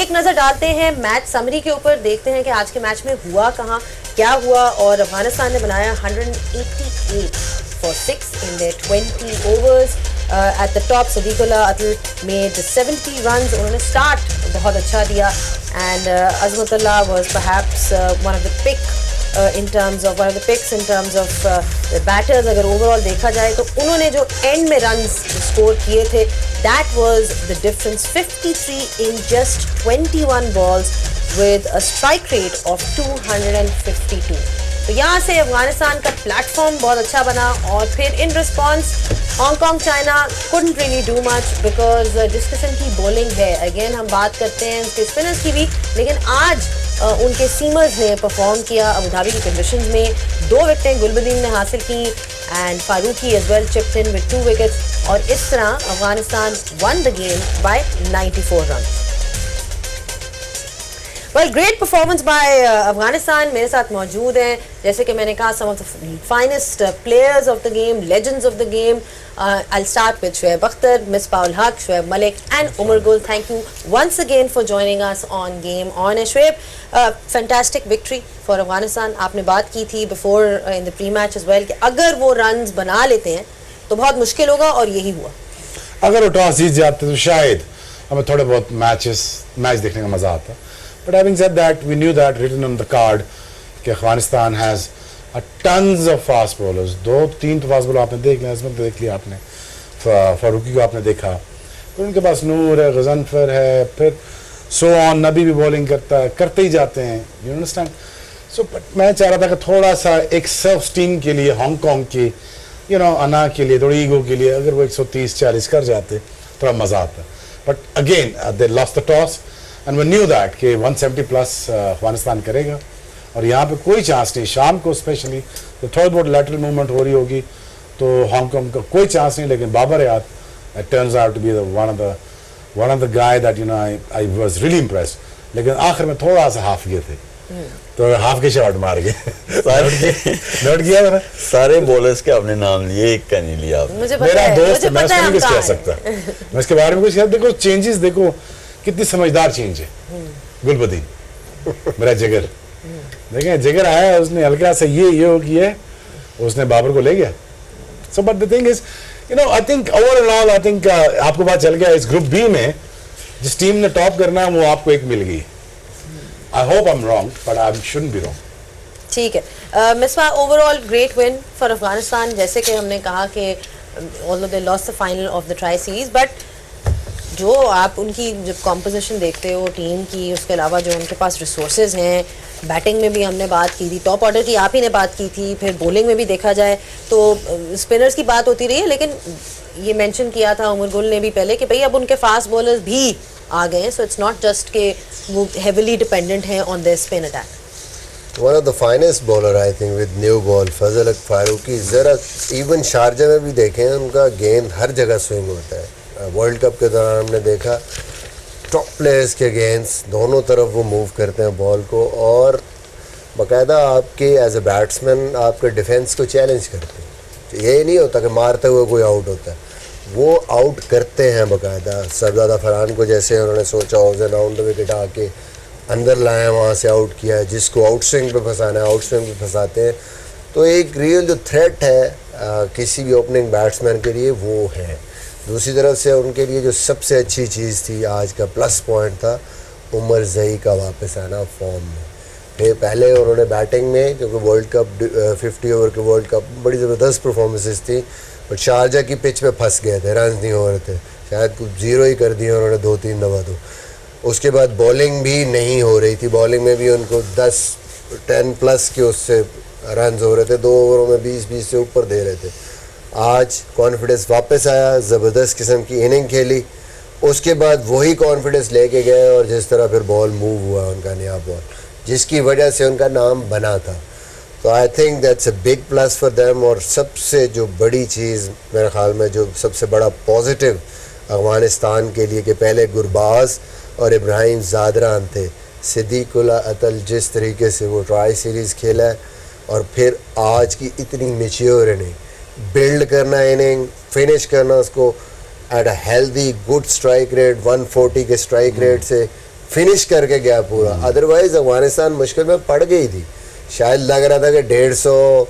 एक नज़र डालते हैं मैच समरी के ऊपर, देखते हैं कि आज के मैच में हुआ कहाँ, क्या हुआ। और अफगानिस्तान ने बनाया 188 for 6 in their 20 overs. At the top, Sadiqullah Atal made 70 runs. उन्होंने start बहुत अच्छा दिया, and Azmatullah was perhaps one of the picks in terms of the batters. अगर overall देखा जाए तो उन्होंने जो end में runs score किए थे, that was the difference. 53 in just 21 balls with a strike rate of 252. तो यहाँ से अफगानिस्तान का प्लेटफॉर्म बहुत अच्छा बना। और फिर in response Hong Kong China couldn't really do much because जिस किस्म की बॉलिंग है, अगेन हम बात करते हैं उनके स्पिनर्स की भी, लेकिन आज उनके सीमर्स ने परफॉर्म किया अबू धाबी की कंडीशंस में। 2 विकेटें गुलबदीन ने हासिल की and Farooqi as well chipped in with 2 wickets, और इस तरह Afghanistan won the game by 94 run. Well, great performance by Afghanistan. मेरे साथ मौजूद हैं, जैसे कि मैंने कहा, some of the finest players of the game, legends of the game. I'll start with Shoaib Akhtar, Misbah ul Haq, Shoaib Malik and Umar Gul. Thank you once again for joining us on Game On. Shoaib, fantastic victory for Afghanistan. आपने बात की थी before in the pre-match as well कि अगर वो runs बना लेते हैं तो बहुत मुश्किल होगा, और यही हुआ। अगर वो टॉस जीत जाते तो शायद हमें थोड़े बहुत मैच देखने का मजा आता। But having said that, we knew that written on the card कि Afghanistan has a tons of fast bowlers. 2-3 तो फास्ट बॉलर आपने देख लिया, इसमें तो देख लिया आपने, फारूकी को आपने देखा, फिर उनके पास नूर है, गजनफर है, फिर सो ऑन, नबी भी बॉलिंग करते ही जाते हैं। You understand? सो मैं चाह रहा था कि थोड़ा सा एक सेल्फ टीम के लिए, हांगकॉन्ग की अना के लिए, थोड़ी ईगो के लिए, अगर वो 130-40 कर जाते थोड़ा मजा आता। But again they lost the toss and we knew that कि 170 प्लस अफगानिस्तान करेगा, और यहाँ पे कोई चांस नहीं। शाम को स्पेशली तो थोड़ी बहुत लैटरल मूवमेंट हो रही होगी तो हांगकॉन्ग का कोई चांस नहीं, लेकिन बाबर याद turns out to be one of the guy that I was really impressed. लेकिन आखिर में थोड़ा सा हाफ गए थे, तो हाफ के शॉट मार गए। नोट किया मैंने, सारे बॉलर्स के आपने नाम लिए, एक का नहीं लिया आपने। मेरा दोस्त है, मैं उसको नहीं कुछ कह सकता, मैं इसके बारे में कुछ कह। देखो चेंजेस, देखो कितनी समझदार चेंज है। गुलबदीन मेरा जिगर, देखें जिगर आया, उसने हल्का सा ये हो किया, उसने बाबर को ले गया। So but the thing is I think overall I think आपको बात चल गया, इस ग्रुप बी में जिस टीम ने टॉप करना है वो आपको एक मिल गई। I hope I am wrong but I shouldn't be wrong. ठीक है Misbah, overall great win for Afghanistan. जैसे कि हमने कहा कि although they lost the final of the tri series, but जो आप उनकी जब कॉम्पोजिशन देखते हो टीम की, उसके अलावा जो उनके पास रिसोर्सेज हैं, बैटिंग में भी हमने बात की थी, टॉप ऑर्डर की आप ही ने बात की थी, फिर बॉलिंग में भी देखा जाए तो स्पिनर्स की बात होती रही है, लेकिन ये मेंशन किया था उमर गुल ने भी पहले कि भाई अब उनके फास्ट बॉलर्स भी आ गए हैं, सो इट्स नॉट जस्ट के वो हेविली डिपेंडेंट हैं on their spin attack. One of the finest bowler I think with new ball Fazal Haq Farooqi. ज़रा इवन शारजा में भी देखें, उनका गेंद हर जगह स्विंग होता है। वर्ल्ड कप के दौरान हमने देखा टॉप प्लेयर्स के अगेंस्ट दोनों तरफ वो मूव करते हैं बॉल को, और बाकायदा आपके एज ए बैट्समैन आपके डिफेंस को चैलेंज करते हैं। ये नहीं होता कि मारते हुए कोई आउट होता है, वो आउट करते हैं बाकायदा। सरदादा फरहान को जैसे उन्होंने सोचा ऑफ एंड राउंड विकेट आके अंदर लाया, वहाँ से आउट किया है, जिसको आउट स्विंग पे फंसाना है आउट स्विंग पे फंसाते हैं। तो एक रियल जो थ्रेट है किसी भी ओपनिंग बैट्समैन के लिए वो है। दूसरी तरफ से उनके लिए जो सबसे अच्छी चीज़ थी, आज का प्लस पॉइंट था, उमर ज़ई का वापस आना फॉर्म में। फिर पहले उन्होंने बैटिंग में, क्योंकि वर्ल्ड कप 50 ओवर के वर्ल्ड कप बड़ी ज़बरदस्त परफॉर्मेंसेस थी, बट शारजा की पिच पे फंस गए थे, रन नहीं हो रहे थे, शायद कुछ 0 ही कर दिए उन्होंने 2-3 दफ़ा। तो उसके बाद बॉलिंग भी नहीं हो रही थी, बॉलिंग में भी उनको 10 प्लस के उससे रन हो रहे थे, 2 ओवरों में 20 से ऊपर दे रहे थे। आज कॉन्फिडेंस वापस आया, ज़बरदस्त किस्म की इनिंग खेली, उसके बाद वही कॉन्फिडेंस लेके गए, और जिस तरह फिर बॉल मूव हुआ उनका नया बॉल, जिसकी वजह से उनका नाम बना था। तो I think that's a big plus for them. और सबसे जो बड़ी चीज़ मेरे ख्याल में, जो सबसे बड़ा पॉजिटिव अफगानिस्तान के लिए, कि पहले गुरबाज और इब्राहिम ज़ादरान थे, सदीकुल्लाह अतल जिस तरीके से वो ट्राई सीरीज़ खेला है, और फिर आज की इतनी मैच्योर इनिंग, बिल्ड करना इनिंग, फिनिश करना उसको at a healthy good strike rate, 140 के स्ट्राइक रेट से फिनिश करके गया पूरा, अदरवाइज अफगानिस्तान मुश्किल में पड़ गई थी। शायद लग रहा था कि 150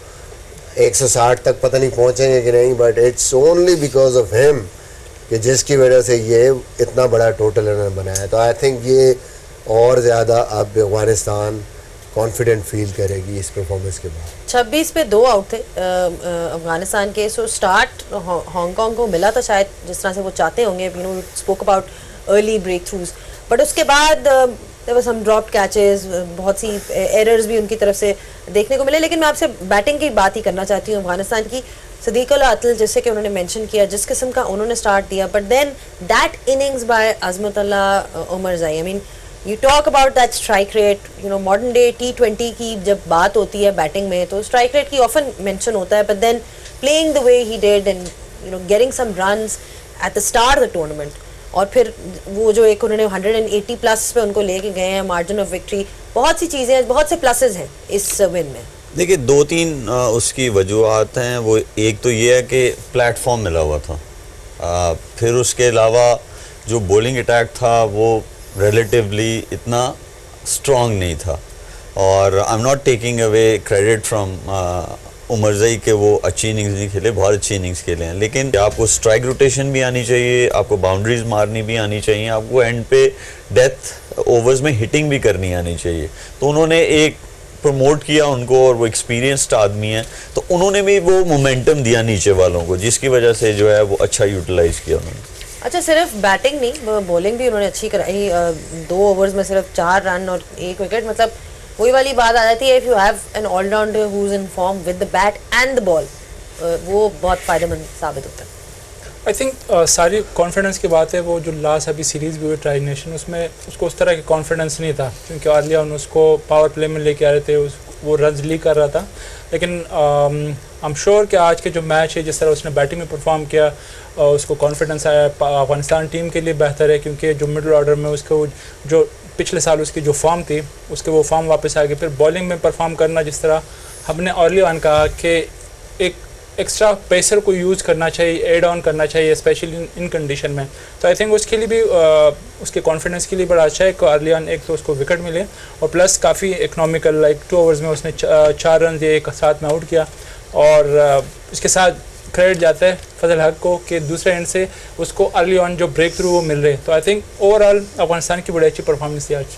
160 तक पता नहीं पहुंचेंगे कि नहीं, but it's only because of him कि जिसकी वजह से ये इतना बड़ा टोटल रन बनाया। तो आई थिंक ये और ज़्यादा अब अफगानिस्तान कॉन्फिडेंट फील करेगी इस परफॉर्मेंस के बाद। 26 पे 2 आउट थे अफगानिस्तान के। सो स्टार्ट हांगकांग को मिला था शायद जिस तरह से वो चाहते होंगे, you know spoke about early breakthroughs, but उसके बाद there were some dropped catches, बहुत सी एरर्स भी उनकी तरफ से देखने को मिले। लेकिन मैं आपसे बैटिंग की बात ही करना चाहती हूँ अफगानिस्तान की। सदीक अल अतल जैसे कि उन्होंने मेंशन किया, जिस किस्म का उन्होंने स्टार्ट दिया, but then that innings by Azmatullah Omarzai, I mean you talk about that strike rate, you know modern day T20 की जब बात होती है बैटिंग में तो स्ट्राइक रेट की ऑफन मेंशन होता है, but then playing the way he did and you know getting some runs at the start of the tournament, और फिर वो जो एक उन्होंने 180 प्लस पे उनको लेके गए हैं, मार्जिन ऑफ विक्ट्री, बहुत सी चीज़ें, बहुत से प्लसेस हैं इस विन में। देखिए 2-3 उसकी वजूहत हैं। वो एक तो ये है कि प्लेटफॉर्म मिला हुआ था, फिर उसके अलावा जो बॉलिंग अटैक था वो रिलेटिवली इतना स्ट्रॉन्ग नहीं था, और I am not taking away credit from Omarzai के वो अच्छी इनिंग्स नहीं खेले, बहुत अच्छी इनिंग्स खेले हैं, लेकिन आपको स्ट्राइक रोटेशन भी आनी चाहिए, आपको बाउंड्रीज मारनी भी आनी चाहिए, आपको एंड पे डेथ ओवर्स में हिटिंग भी करनी आनी चाहिए। तो उन्होंने एक प्रमोट किया उनको, और वो एक्सपीरियंस्ड आदमी है, तो उन्होंने भी वो मोमेंटम दिया नीचे वालों को, जिसकी वजह से जो है वो अच्छा यूटिलाइज किया उन्होंने। अच्छा, सिर्फ बैटिंग नहीं, बॉलिंग भी उन्होंने अच्छी कराई। 2 ओवर्स में सिर्फ 4 रन और 1 विकेट, मतलब वही वाली बात आ जाती है, if you have an all rounder who is in form with the bat and the ball, वो बहुत फ़ायदेमंद साबित होता है। आई थिंक सारी कॉन्फिडेंस की बात है। वो जो लास्ट अभी सीरीज़ भी हुई ट्राई नेशन, उसमें उसको उस तरह की कॉन्फिडेंस नहीं था, क्योंकि अर्लिया उसको पावर प्ले में लेके आ रहे थे, वो रन लीक कर रहा था। लेकिन आई एम श्योर कि आज के जो मैच है, जिस तरह उसने बैटिंग में परफॉर्म किया, उसको कॉन्फिडेंस आया। अफगानिस्तान टीम के लिए बेहतर है, क्योंकि जो मिडल ऑर्डर में उसको जो पिछले साल उसकी जो फॉर्म थी, उसके वो फॉर्म वापस आ गई। फिर बॉलिंग में परफॉर्म करना, जिस तरह हमने अर्ली ऑन कहा कि एक एक्स्ट्रा पेसर को यूज़ करना चाहिए, एड ऑन करना चाहिए, स्पेशली इन कंडीशन में। तो आई थिंक उसके लिए भी उसके कॉन्फिडेंस के लिए बड़ा अच्छा है कि अर्ली ऑन एक तो उसको विकेट मिले, और प्लस काफ़ी इकनॉमिकल, लाइक 2 ओवर्स में उसने 4 रन दिए, एक साथ में आउट किया। और इसके साथ क्रेडिट जाता है फजल हक को कि दूसरे एंड से उसको अर्ली ऑन जो ब्रेक थ्रू वो मिल रहे। तो आई थिंक ओवरऑल अफगानिस्तान की बड़ी अच्छी परफॉर्मेंस थी आज।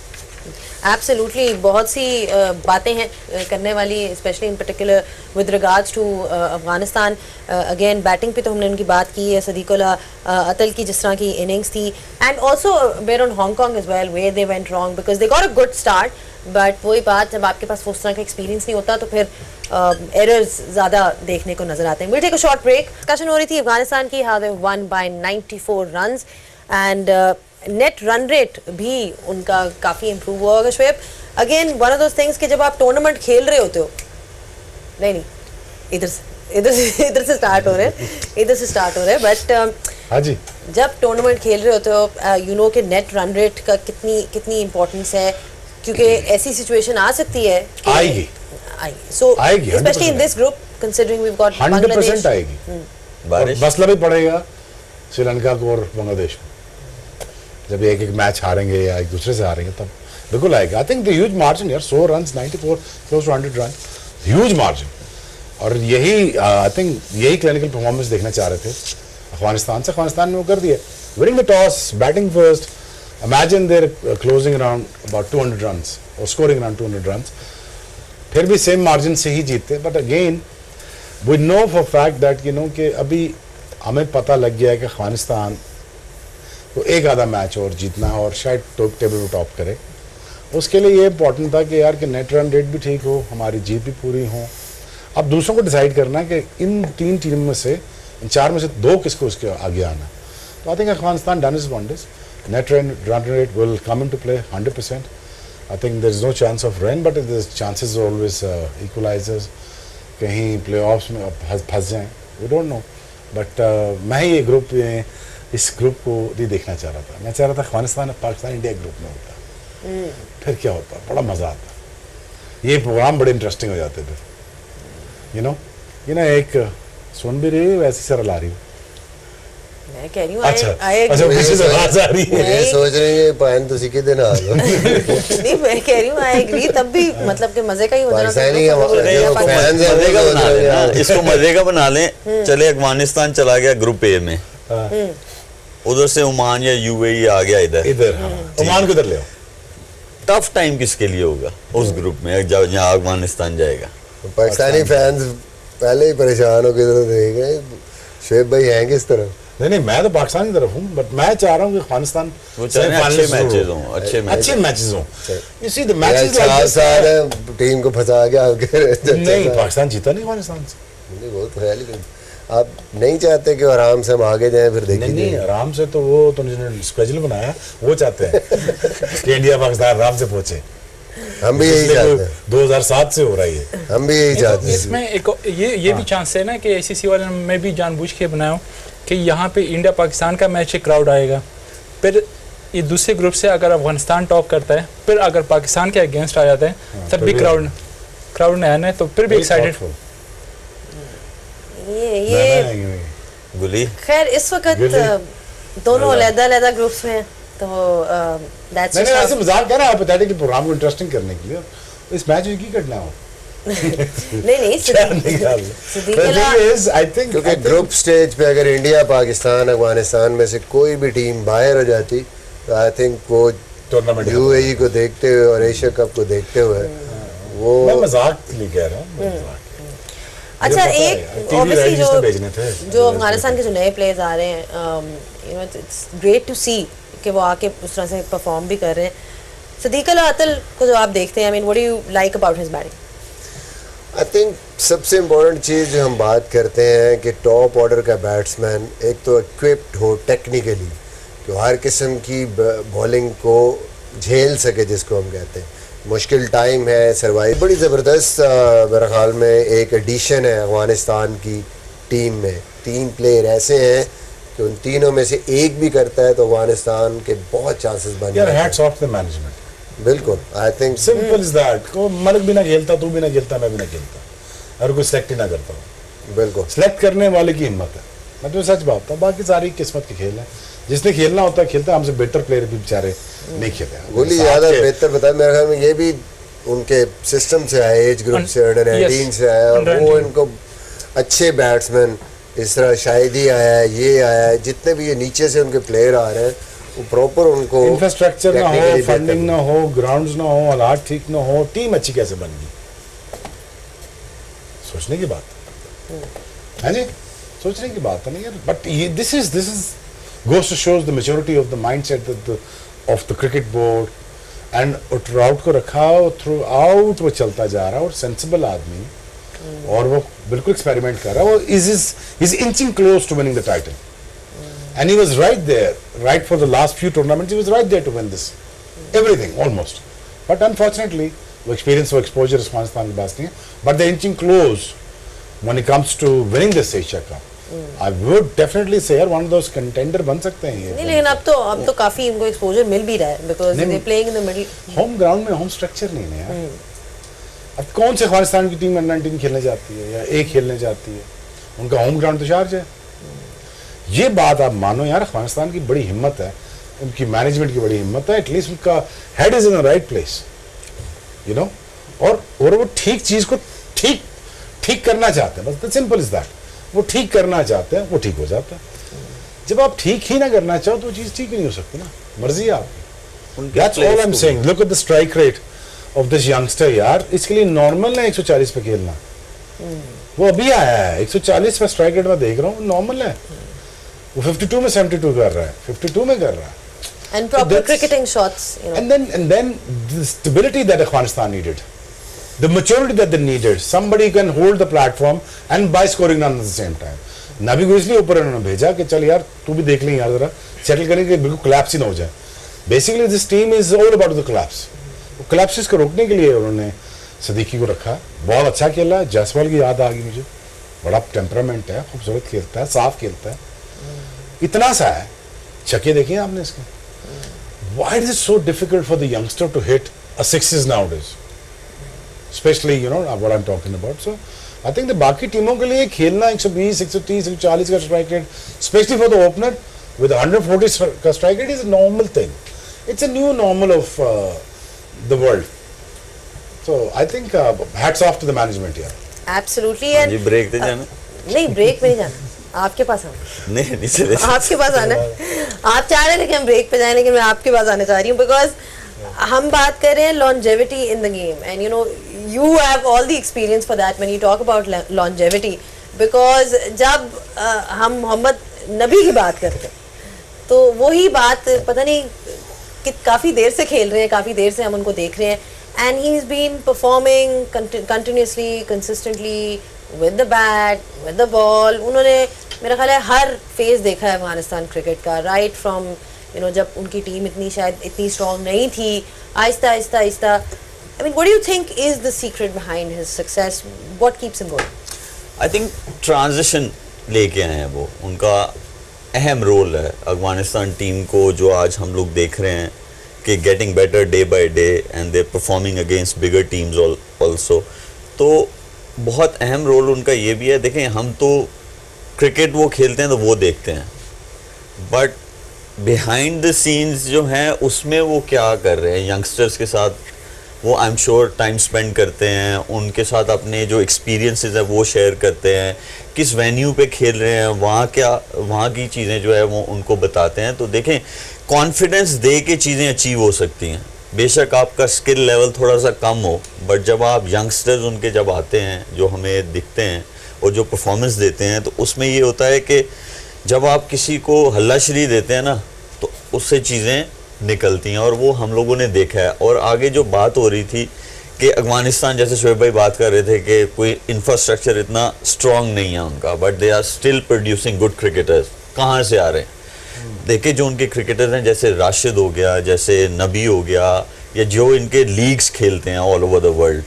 एब्सोल्युटली, बहुत सी बातें हैं करने वाली, specially in particular with regards to Afghanistan. Again batting पे तो हमने उनकी बात की है, सदीक अल अतल की जिस तरह की इनिंग्स थी, and also bear on Hong Kong as well where they went wrong because they got a good start, but वही बात, जब आपके पास उस तरह का एक्सपीरियंस नहीं होता तो फिर एरर्स ज़्यादा देखने को नजर आते हैं। Will take a short break. Discussion हो रही थी अफगानिस्तान की, how they won by 94 runs, and net run rate भी उनका काफ़ी इम्प्रूव हुआ होगा। Shoaib, again one of those things कि जब आप टूर्नामेंट खेल रहे होते हो, नहीं इधर से स्टार्ट हो रहे हैं, बट हाँ जी, जब टूर्नामेंट खेल रहे होते हो, यू नो कि नेट रन रेट का कितनी इंपॉर्टेंस है, क्योंकि ऐसी सिचुएशन आ सकती है, आएगी, सो आएगी, specially in this group considering we have got 100% आएगी। बारिश मसला भी पड़ेगा श्रीलंका को और बांग्लादेश को, जब एक मैच हारेंगे या एक दूसरे से हारेंगे तब बिल्कुल आएगा। I think the huge margin यार, 100 runs, 94, close to 100 run, huge margin. और यही आई थिंक यही क्लिनिकल परफॉर्मेंस देखना चाह रहे थे अफगानिस्तान से। अफगानिस्तान में वो कर दिया, winning the toss, batting first, imagine their closing around about 200 runs और स्कोरिंग अराउंड 200 रन्स, फिर भी सेम मार्जिन से ही जीतते। But again we know for fact that you know कि अभी हमें पता लग गया है कि अफगानिस्तान तो एक आधा मैच और जीतना है और शायद टेबल को टॉप करे। उसके लिए ये इंपॉर्टेंट था कि यार कि नेट रन रेट भी ठीक हो, हमारी जीत भी पूरी हो। अब दूसरों को डिसाइड करना है कि इन 3 टीम में से, इन 4 में से 2 किसको उसके आगे आना। तो I think Afghanistan done is wonders, net run rate will come in to play 100%। I think there is no chance of run, but there chances always equalizers, कहीं प्ले ऑफ्स में फंस जाएँ, वी डोंट नो। बट मैं ये group इस group को नहीं देखना चाह रहा था। मैं चाह रहा था अफगानिस्तान पाकिस्तान इंडिया ग्रुप में होता, फिर क्या होता, बड़ा मज़ा आता, ये प्रोग्राम बड़े इंटरेस्टिंग हो जाते थे। यू नो एक सुन भी रही वैसी सरल आ रही मैं कह रही हूँ अच्छा I अच्छा agree. पीछे से आवाज आ रही है ये सोच रहे हैं पायन तो सीखे देना आ लो नहीं मैं कह रही हूँ आई एग्री तब भी मतलब कि मजे का ही हो जाना पाकिस्तानी था, तो अरे इंडिया इसको पाकिस्तान- fans हैं, मजे का वो बना सोच रहे लेना, हैं। इसको मजे का बना लें। चले अफगानिस्तान चला गया ग्रुप ए में, उधर से ओमान या यूएई आ गया इधर, इधर हाँ ओमान को इधर ले आओ टफ टाइम किसके लिए होगा उस ग्रुप में जहाँ अफगानिस्तान जाएगा? पाकिस्तानी फैंस पहले ही परेशान हो के इधर देख रहे हैं, शुएब भाई हैं किस तरह। नहीं नहीं मैं तो पाकिस्तान की तरफ हूँ बट मैं चाह रहा हूँ कि अफगानिस्तान वो चाह रहे हैं अच्छे semi-finals मैचेस हो। हों, अच्छे मैच। अच्छे मैचेस हों you see the यार matches like 4 this साल है टीम को फंसा के आगे नहीं पाकिस्तान जीता नहीं अफगानिस्तान से नहीं वो तो है लेकिन आप नहीं चाहते कि आराम से हम आगे जाएं फिर नहीं देखिए नहीं आराम से तो वो तो जिन्होंने स्केड्यूल बनाया वो चाहते हैं कि इंडिया पाकिस्तान आराम से पहुंचे हम भी यही चाहते हैं 2007 से हो रहा है ये हम भी यही चाहते हैं इसमें एक ये भी चांस है ना कि ACC वाले ने मैं भी जानबूझ के बनाया हूँ कि यहाँ पे इंडिया पाकिस्तान का मैच क्राउड आएगा, फिर ये दूसरे ग्रुप से अगर अफगानिस्तान टॉप करता है फिर अगर पाकिस्तान के अगेंस्ट आ जाता है तब भी क्राउड ने आना है तो फिर भी एक्साइटेड। ये गुली खैर इस वक्त Really? दोनों अलग-अलग ग्रुप्स में हैं, तो दैट्स नहीं नहीं ऐसे मजाक कर रहा है हाइपोथेटिकल प्रोग्राम को इंटरेस्टिंग करने के लिए इस मैच में की करना हो नहीं क्या निकाल सिद्दीक The अला- thing is, I think क्योंकि ग्रुप स्टेज पे अगर इंडिया पाकिस्तान अफगानिस्तान में से कोई भी टीम बाहर हो जाती तो आई थिंक वो टूर्नामेंट यूएई को देखते हुए और एशिया कप को देखते हुए वो मैं मजाक के लिए कह रहा हूँ मजाक। अच्छा मुझे पता है, एक TV ऑब्वियसली rights तो भेजने थे। जो अफगानिस्तान के जो नए प्लेयर्स आ रहे हैं you know it's great to see कि वो आके उस तरह से परफॉर्म भी कर रहे हैं। सिद्दीक अला अतल को जो आप देखते हैं I mean what do you like about his batting? I think सबसे इम्पोर्टेंट चीज़ जो हम बात करते हैं कि टॉप ऑर्डर का बैट्समैन एक तो इक्विप्ड हो टेक्निकली कि हर किस्म की बॉलिंग को झेल सके जिसको हम कहते हैं। मुश्किल टाइम है सर्वाइव बड़ी ज़बरदस्त मेरे ख्याल में एक एडिशन है अफगानिस्तान की टीम में। 3 प्लेयर ऐसे हैं कि उन तीनों में से एक भी करता है तो अफगानिस्तान के बहुत चांसेस बन यार जाते हैं। हैट्स ऑफ द मैनेजमेंट बिल्कुल I think simple is that को मलिक भी ना खेलता तू भी ना खेलता मैं भी ना खेलता और कोई सिलेक्ट ही ना करता हूँ बिल्कुल सिलेक्ट करने वाले की हिम्मत है मैं तो सच बात हूँ बाकी सारी किस्मत के खेल है जिसने खेलना होता है खेलता है हमसे बेहतर प्लेयर भी बेचारे नहीं खेलते हैं। गोली साथ ज़्यादा के- बेहतर बताया मेरे ख्याल में ये भी उनके सिस्टम से आया एज ग्रुप से अंडर yes, 19 से आया और under वो 19 इनको अच्छे बैट्समैन इस तरह शाहिदी आया है ये आया है जितने भी ये नीचे से उनके प्लेयर आ रहे हैं वो प्रॉपर उनको इंफ्रास्ट्रक्चर ना हो technically फंडिंग बेहतर ना हो ग्राउंड्स ना हो हालात ठीक ना हो टीम अच्छी कैसे बन गई सोचने की बात है जी सोचने की बात है ना यार but this is goes to shows the maturity of the mindset of the cricket board and trout को रखा थ्रू आउट वो चलता जा रहा है और सेंसिबल आदमी और वो बिल्कुल एक्सपेरिमेंट कर रहा है वो is inching close to winning the title and he was right there right for the last few tournaments he was right there to win this everything almost but unfortunately वो experience वो exposure Afghanistan के पास नहीं है but they're inching close when it comes to winning this Asia Cup I would definitely say यार one of those contender बन सकते हैं नहीं ये लेकिन अब तो काफी इनको एक्सपोजर मिल भी रहा है बिकॉज़ नहीं, they playing in the middle. Home ground में होम स्ट्रक्चर नहीं है यार अब कौन से अफगानिस्तान की टीम अंडर 19 खेलने जाती है या एक खेलने जाती है उनका होम ग्राउंड तो शारजा है ये बात आप मानो यार अफगानिस्तान की बड़ी हिम्मत है उनकी मैनेजमेंट की बड़ी हिम्मत है एटलीस्ट उनका head is in the right place you know और वो ठीक चीज को ठीक करना चाहते हैं बस सिंपल इज दैट वो ठीक करना चाहते हैं वो ठीक हो जाता है जब आप ठीक ही ना करना चाहो तो वो चीज ठीक ही नहीं हो सकती ना मर्जी है आपकी That's all I'm saying. Look at the strike rate of this youngster यार इसके लिए नॉर्मल है 140 पे खेलना वो अभी आया है 140 पे स्ट्राइक रेट में देख रहा हूँ नॉर्मल है वो 52 में 72 कर रहा है 52 में कर रहा है and proper that's- cricketing shots you know and then the stability that Afghanistan needed the maturity that they needed somebody who can hold the platform and by scoring runs at the same time नबी को इसलिए ऊपर उन्होंने भेजा कि चल यार तू भी देख ले यार जरा सेटल करने के बिल्कुल collapse ही ना हो जाए basically this team is all about the collapse वो collapses को रोकने के लिए उन्होंने सदीकी को रखा बहुत अच्छा खेला जायसवाल की याद आ गई मुझे बड़ा टेम्परामेंट है खूबसूरत खेलता है साफ खेलता है इतना सा है छक्के देखिए आपने इसके why is it so difficult for the youngster to hit a sixes nowadays especially you know what I'm talking about so I think बाकी टीमों के लिए खेलना 120, 130, 140 का strike rate, specially for the opener with 140 का strike rate, is a normal thing. It's a new normal of the world. So I think hats off to the management here. Absolutely. जी break दे जाना. नहीं, break पे नहीं जाना, आपके पास आना. नहीं नहीं चले. आपके पास आना है. आप चाह रहे थे कि हम ब्रेक पे जाए, लेकिन मैं आपके पास आना चाह रही हूँ, बिकॉज हम बात कर रहे हैं longevity in the game, and you know you have all the experience for that when you talk about longevity, because जब हम मोहम्मद नबी की बात करते हैं तो वही बात पता नहीं कि काफ़ी देर से खेल रहे हैं, काफ़ी देर से हम उनको देख रहे हैं, and he's been performing continuously, consistently with the bat, with the ball. उन्होंने मेरा ख्याल है हर फेज देखा है अफगानिस्तान क्रिकेट का, राइट फ्रॉम जब उनकी टीम इतनी स्ट्रॉन्ग नहीं थी, Aahista Aahista Aahista. I mean what do you think is the secret behind his success? What keeps him going? I think transition लेके आए हैं वो, उनका अहम रोल है अफगानिस्तान टीम को, जो आज हम लोग देख रहे हैं कि getting better day by day and they performing against bigger teams also. तो बहुत अहम रोल उनका ये भी है. देखें, हम तो क्रिकेट वो खेलते हैं तो वो देखते हैं, बट बिहाइंड द सीन्स जो हैं उसमें वो क्या कर रहे हैं यंगस्टर्स के साथ, वो I am sure time spend करते हैं, उनके साथ अपने जो एक्सपीरियंसेस है वो शेयर करते हैं, किस वेन्यू पे खेल रहे हैं, वहाँ की चीज़ें जो है वो उनको बताते हैं. तो देखें, कॉन्फिडेंस दे के चीज़ें अचीव हो सकती हैं. बेशक आपका स्किल लेवल थोड़ा सा कम हो, बट जब आप यंगस्टर्स उनके जब आते हैं जो हमें दिखते हैं और जो परफॉर्मेंस देते हैं, तो उसमें ये होता है कि जब आप किसी को हल्लाशरी देते हैं ना, तो उससे चीज़ें निकलती हैं, और वो हम लोगों ने देखा है. और आगे जो बात हो रही थी कि अफगानिस्तान, जैसे शोएब भाई बात कर रहे थे कि कोई इंफ्रास्ट्रक्चर इतना स्ट्रॉन्ग नहीं है उनका, but they are still producing good cricketers. कहाँ से आ रहे हैं? देखिए, जो उनके क्रिकेटर्स हैं, जैसे राशिद हो गया, जैसे नबी हो गया, या जो इनके लीग्स खेलते हैं ऑल ओवर द वर्ल्ड,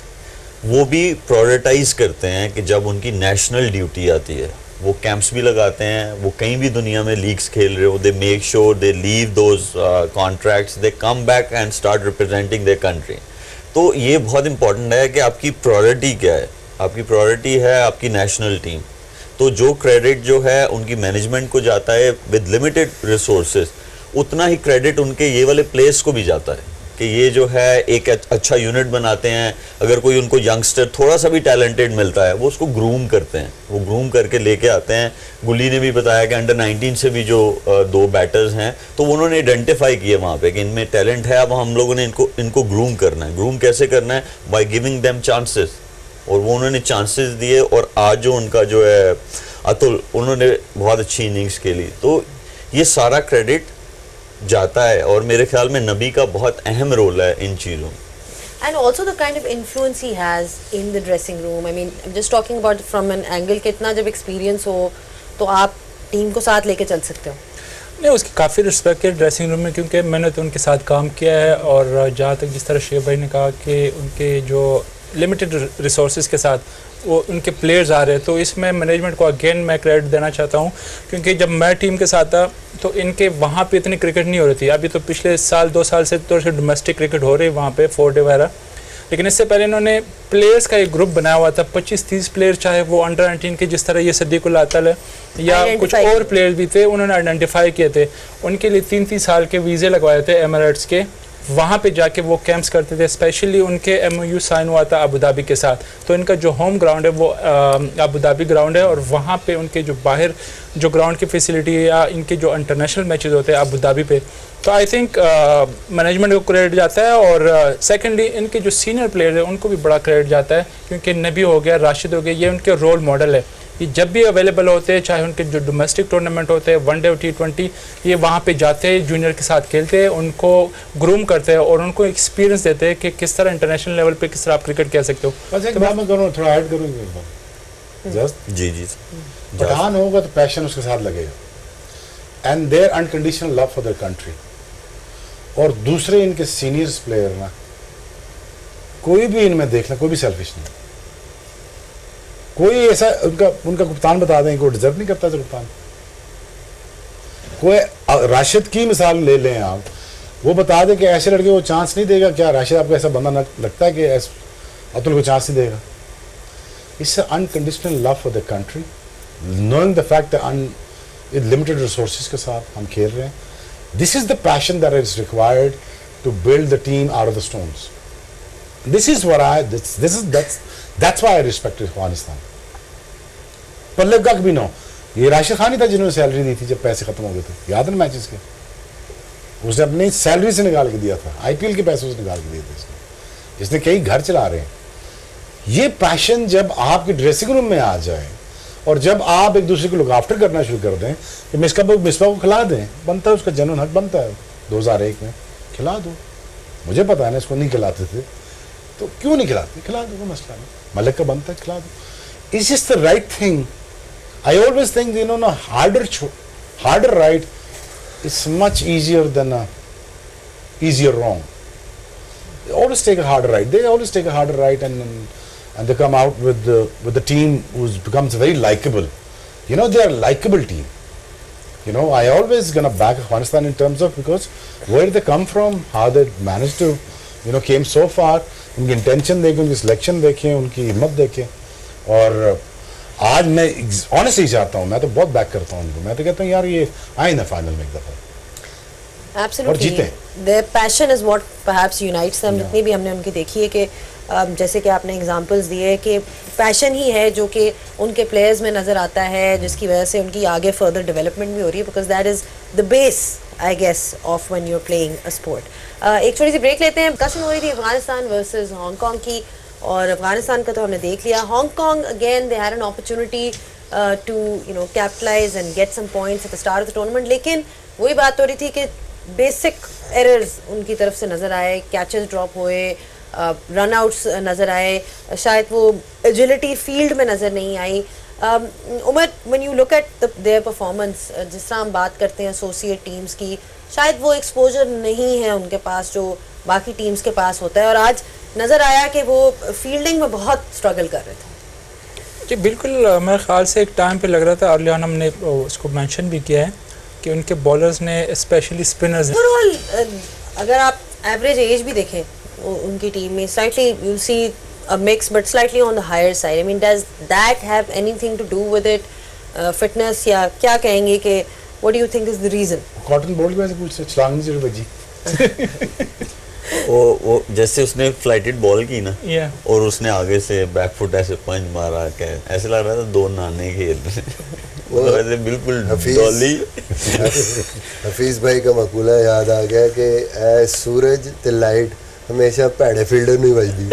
वो भी प्रायोरिटाइज करते हैं कि जब उनकी नेशनल ड्यूटी आती है वो कैंप्स भी लगाते हैं, वो कहीं भी दुनिया में लीग्स खेल रहे हो, they make sure they leave those contracts, they come back and start representing their country. तो ये बहुत इंपॉर्टेंट है कि आपकी प्रायोरिटी क्या है. आपकी प्रायोरिटी है आपकी नेशनल टीम. तो जो क्रेडिट जो है उनकी मैनेजमेंट को जाता है विद लिमिटेड रिसोर्सेज, उतना ही क्रेडिट उनके ये वाले प्लेयर्स को भी जाता है कि ये जो है एक अच्छा यूनिट बनाते हैं. अगर कोई उनको यंगस्टर थोड़ा सा भी टैलेंटेड मिलता है, वो उसको ग्रूम करते हैं, वो ग्रूम करके लेके आते हैं. गुली ने भी बताया कि अंडर 19 से भी जो 2 बैटर्स हैं, तो उन्होंने आइडेंटिफाई किया वहाँ पे कि इनमें टैलेंट है. अब हम लोगों ने इनको ग्रूम करना है. ग्रूम कैसे करना है? By giving them chances. और वो उन्होंने चांसेस दिए, और आज जो उनका जो है अतुल, उन्होंने बहुत अच्छी इनिंग्स खेली. तो ये सारा क्रेडिट जाता है, और मेरे ख्याल में नबी का बहुत अहम रोल है इन चीज़ों में. And also the kind of influence he has in the dressing room. I mean, I'm just talking about from an angle कि इतना जब experience हो तो आप टीम को साथ लेके चल सकते हो. नहीं, उसकी काफ़ी रिस्पेक्ट है ड्रेसिंग रूम में, क्योंकि मैंने तो उनके साथ काम किया है. और जहाँ तक जिस तरह शेख भाई ने कहा कि उनके जो लिमिटेड रिसोर्सेज के साथ वो उनके प्लेयर्स आ रहे हैं, तो इसमें मैनेजमेंट को अगेन मैं क्रेडिट देना चाहता हूँ, क्योंकि जब मैं टीम के साथ था तो इनके वहाँ पे इतनी क्रिकेट नहीं हो रही थी. अभी तो पिछले साल 2 साल से तो डोमेस्टिक क्रिकेट हो रही है वहाँ पे, 4 डे वगैरह, लेकिन इससे पहले इन्होंने प्लेयर्स का एक ग्रुप बनाया हुआ था, 25-30 प्लेयर, चाहे वो अंडर 19 के जिस तरह ये सदीकुल अताल है या कुछ और प्लेयर्स भी थे, उन्होंने आइडेंटिफाई किए थे. उनके लिए 3-3 साल के वीज़े लगवाए थे एमिरेट्स के, वहाँ पे जाके वो कैंप्स करते थे. स्पेशली उनके MOU साइन हुआ था अबू धाबी के साथ, तो इनका जो होम ग्राउंड है वो अबू धाबी ग्राउंड है, और वहाँ पे उनके जो बाहर जो ग्राउंड की फैसिलिटी है या इनके जो इंटरनेशनल मैचेस होते हैं अबू धाबी पे, तो आई थिंक मैनेजमेंट को क्रेडिट जाता है. और सेकेंडली इनके जो सीनियर प्लेयर है उनको भी बड़ा क्रेडिट जाता है, क्योंकि नबी हो गया, राशिद हो गया, ये उनके रोल मॉडल है. ये जब भी अवेलेबल होते हैं, चाहे उनके जो डोमेस्टिक टूर्नामेंट होते हैं, 1 डे और T20, ये वहाँ पे जाते हैं, जूनियर के साथ खेलते हैं, उनको ग्रूम करते हैं और उनको एक्सपीरियंस देते हैं कि किस तरह इंटरनेशनल लेवल पे किस तरह आप क्रिकेट खेल सकते हो. बस एक बात मैं करूँ, थोड़ा ऐड करूँगी जस्ट. जी पठान होगा तो पैशन उसके साथ लगेगा, and their unconditional love for their country. और दूसरे इनके सीनियर्स प्लेयर ना, कोई भी इनमें देखना, कोई भी सेल्फिश नहीं, कोई ऐसा उनका कप्तान बता दें कि वो डिजर्व नहीं करता कप्तान. कोई राशिद की मिसाल ले लें आप, वो बता दें कि ऐसे लड़के को चांस नहीं देगा. क्या राशिद आपको ऐसा बंदा लगता है कि अतुल को चांस नहीं देगा? It's an unconditional love for the country, knowing the fact that limited resources के साथ हम खेल रहे हैं. This is the passion that is required to build the team out of the stones. This is what that's why I respect Afghanistan. पर लगा कभी ना ये राशिद खान ही था जिन्होंने सैलरी दी थी जब पैसे खत्म हो गए थे, याद है मैचेस के, उसने अपनी सैलरी से निकाल के दिया था, आईपीएल के पैसे उसने निकाल के दिए थे इसने कई घर चला रहे हैं. ये पैशन जब आपके ड्रेसिंग रूम में आ जाए और जब आप एक दूसरे को लुक आफ्टर करना शुरू कर दें कि मिसबा को खिला दें, बनता है उसका जनून हक बनता है. 2001 में खिला दो, मुझे पता है ना इसको नहीं खिलाते थे तो क्यों नहीं खिलाते, खिला दो, कोई मसला नहीं, मलिक का बनता है खिला दो. It's just the right thing. I always think you know ना harder right is much easier than easier wrong. They always take a harder right. They always take a harder right, and they come out with the team who becomes very likable. You know, they are a likable team. You know, I always gonna back Afghanistan in terms of because where they come from, how they managed to, you know, came so far. उनकी intention देखें, उनकी selection देखें, उनकी हिम्मत देखें. और आज मैं honestly चाहता हूँ, मैं तो बहुत back करता हूँ उनको. मैं तो कहता हूँ यार ये आए ना final में एक दफा. Absolutely. Their passion is what perhaps unites them. जितनी भी हमने उनकी देखी है कि जैसे कि आपने एग्जांपल्स दिए कि पैशन ही है जो कि उनके प्लेयर्स में नज़र आता है, जिसकी वजह से उनकी आगे फर्दर डेवलपमेंट भी हो रही है, because that is the base I guess of when you are playing a sport. एक छोटी सी ब्रेक लेते हैं. डिस्कशन हो रही थी अफगानिस्तान वर्सेस हांगकॉन्ग की, और अफगानिस्तान का तो हमने देख लिया. Hong Kong again they had an opportunity to you know capitalize and get some points at the start of the tournament, लेकिन वही बात हो रही थी कि बेसिक एरर्स उनकी तरफ से नज़र आए, कैचेस ड्रॉप हुए, रन आउट्स नज़र आए, शायद वो एजिलिटी फील्ड में नज़र नहीं आई. Umar, when you look at their performance, जिस तरह हम बात करते हैं एसोसिएट टीम्स की, शायद वो एक्सपोजर नहीं है उनके पास जो बाकी टीम्स के पास होता है, और आज नज़र आया कि वो फील्डिंग में बहुत स्ट्रगल कर रहे थे. जी बिल्कुल, मेरे ख्याल से एक टाइम पे लग रहा था, अर्ली ऑन हमने उसको मेंशन भी किया है कि उनके बॉलर्स ने स्पेशली स्पिनर्स ओवरऑल अगर आप एवरेज एज भी देखें उनकी टीम में, slightly you will see a mix but slightly on the higher side. I mean does that have anything to do with it, fitness, या क्या कहेंगे कि what do you think is the reason? कॉटन बोल्ड में से पूछ से छलांग नहीं बजी. वो जैसे उसने फ्लाइटेड बॉल की ना, Yeah. और उसने आगे से बैक फुट ऐसे पंच मारा, क्या ऐसे लग रहा था दो नाने खेल रहे हैं. वो ऐसे बिल्कुल डॉली. हफीज भाई का मकूला याद आ गया कि ए सूरज ते लाइट हमेशा पैड़े फील्डर नहीं बजदी.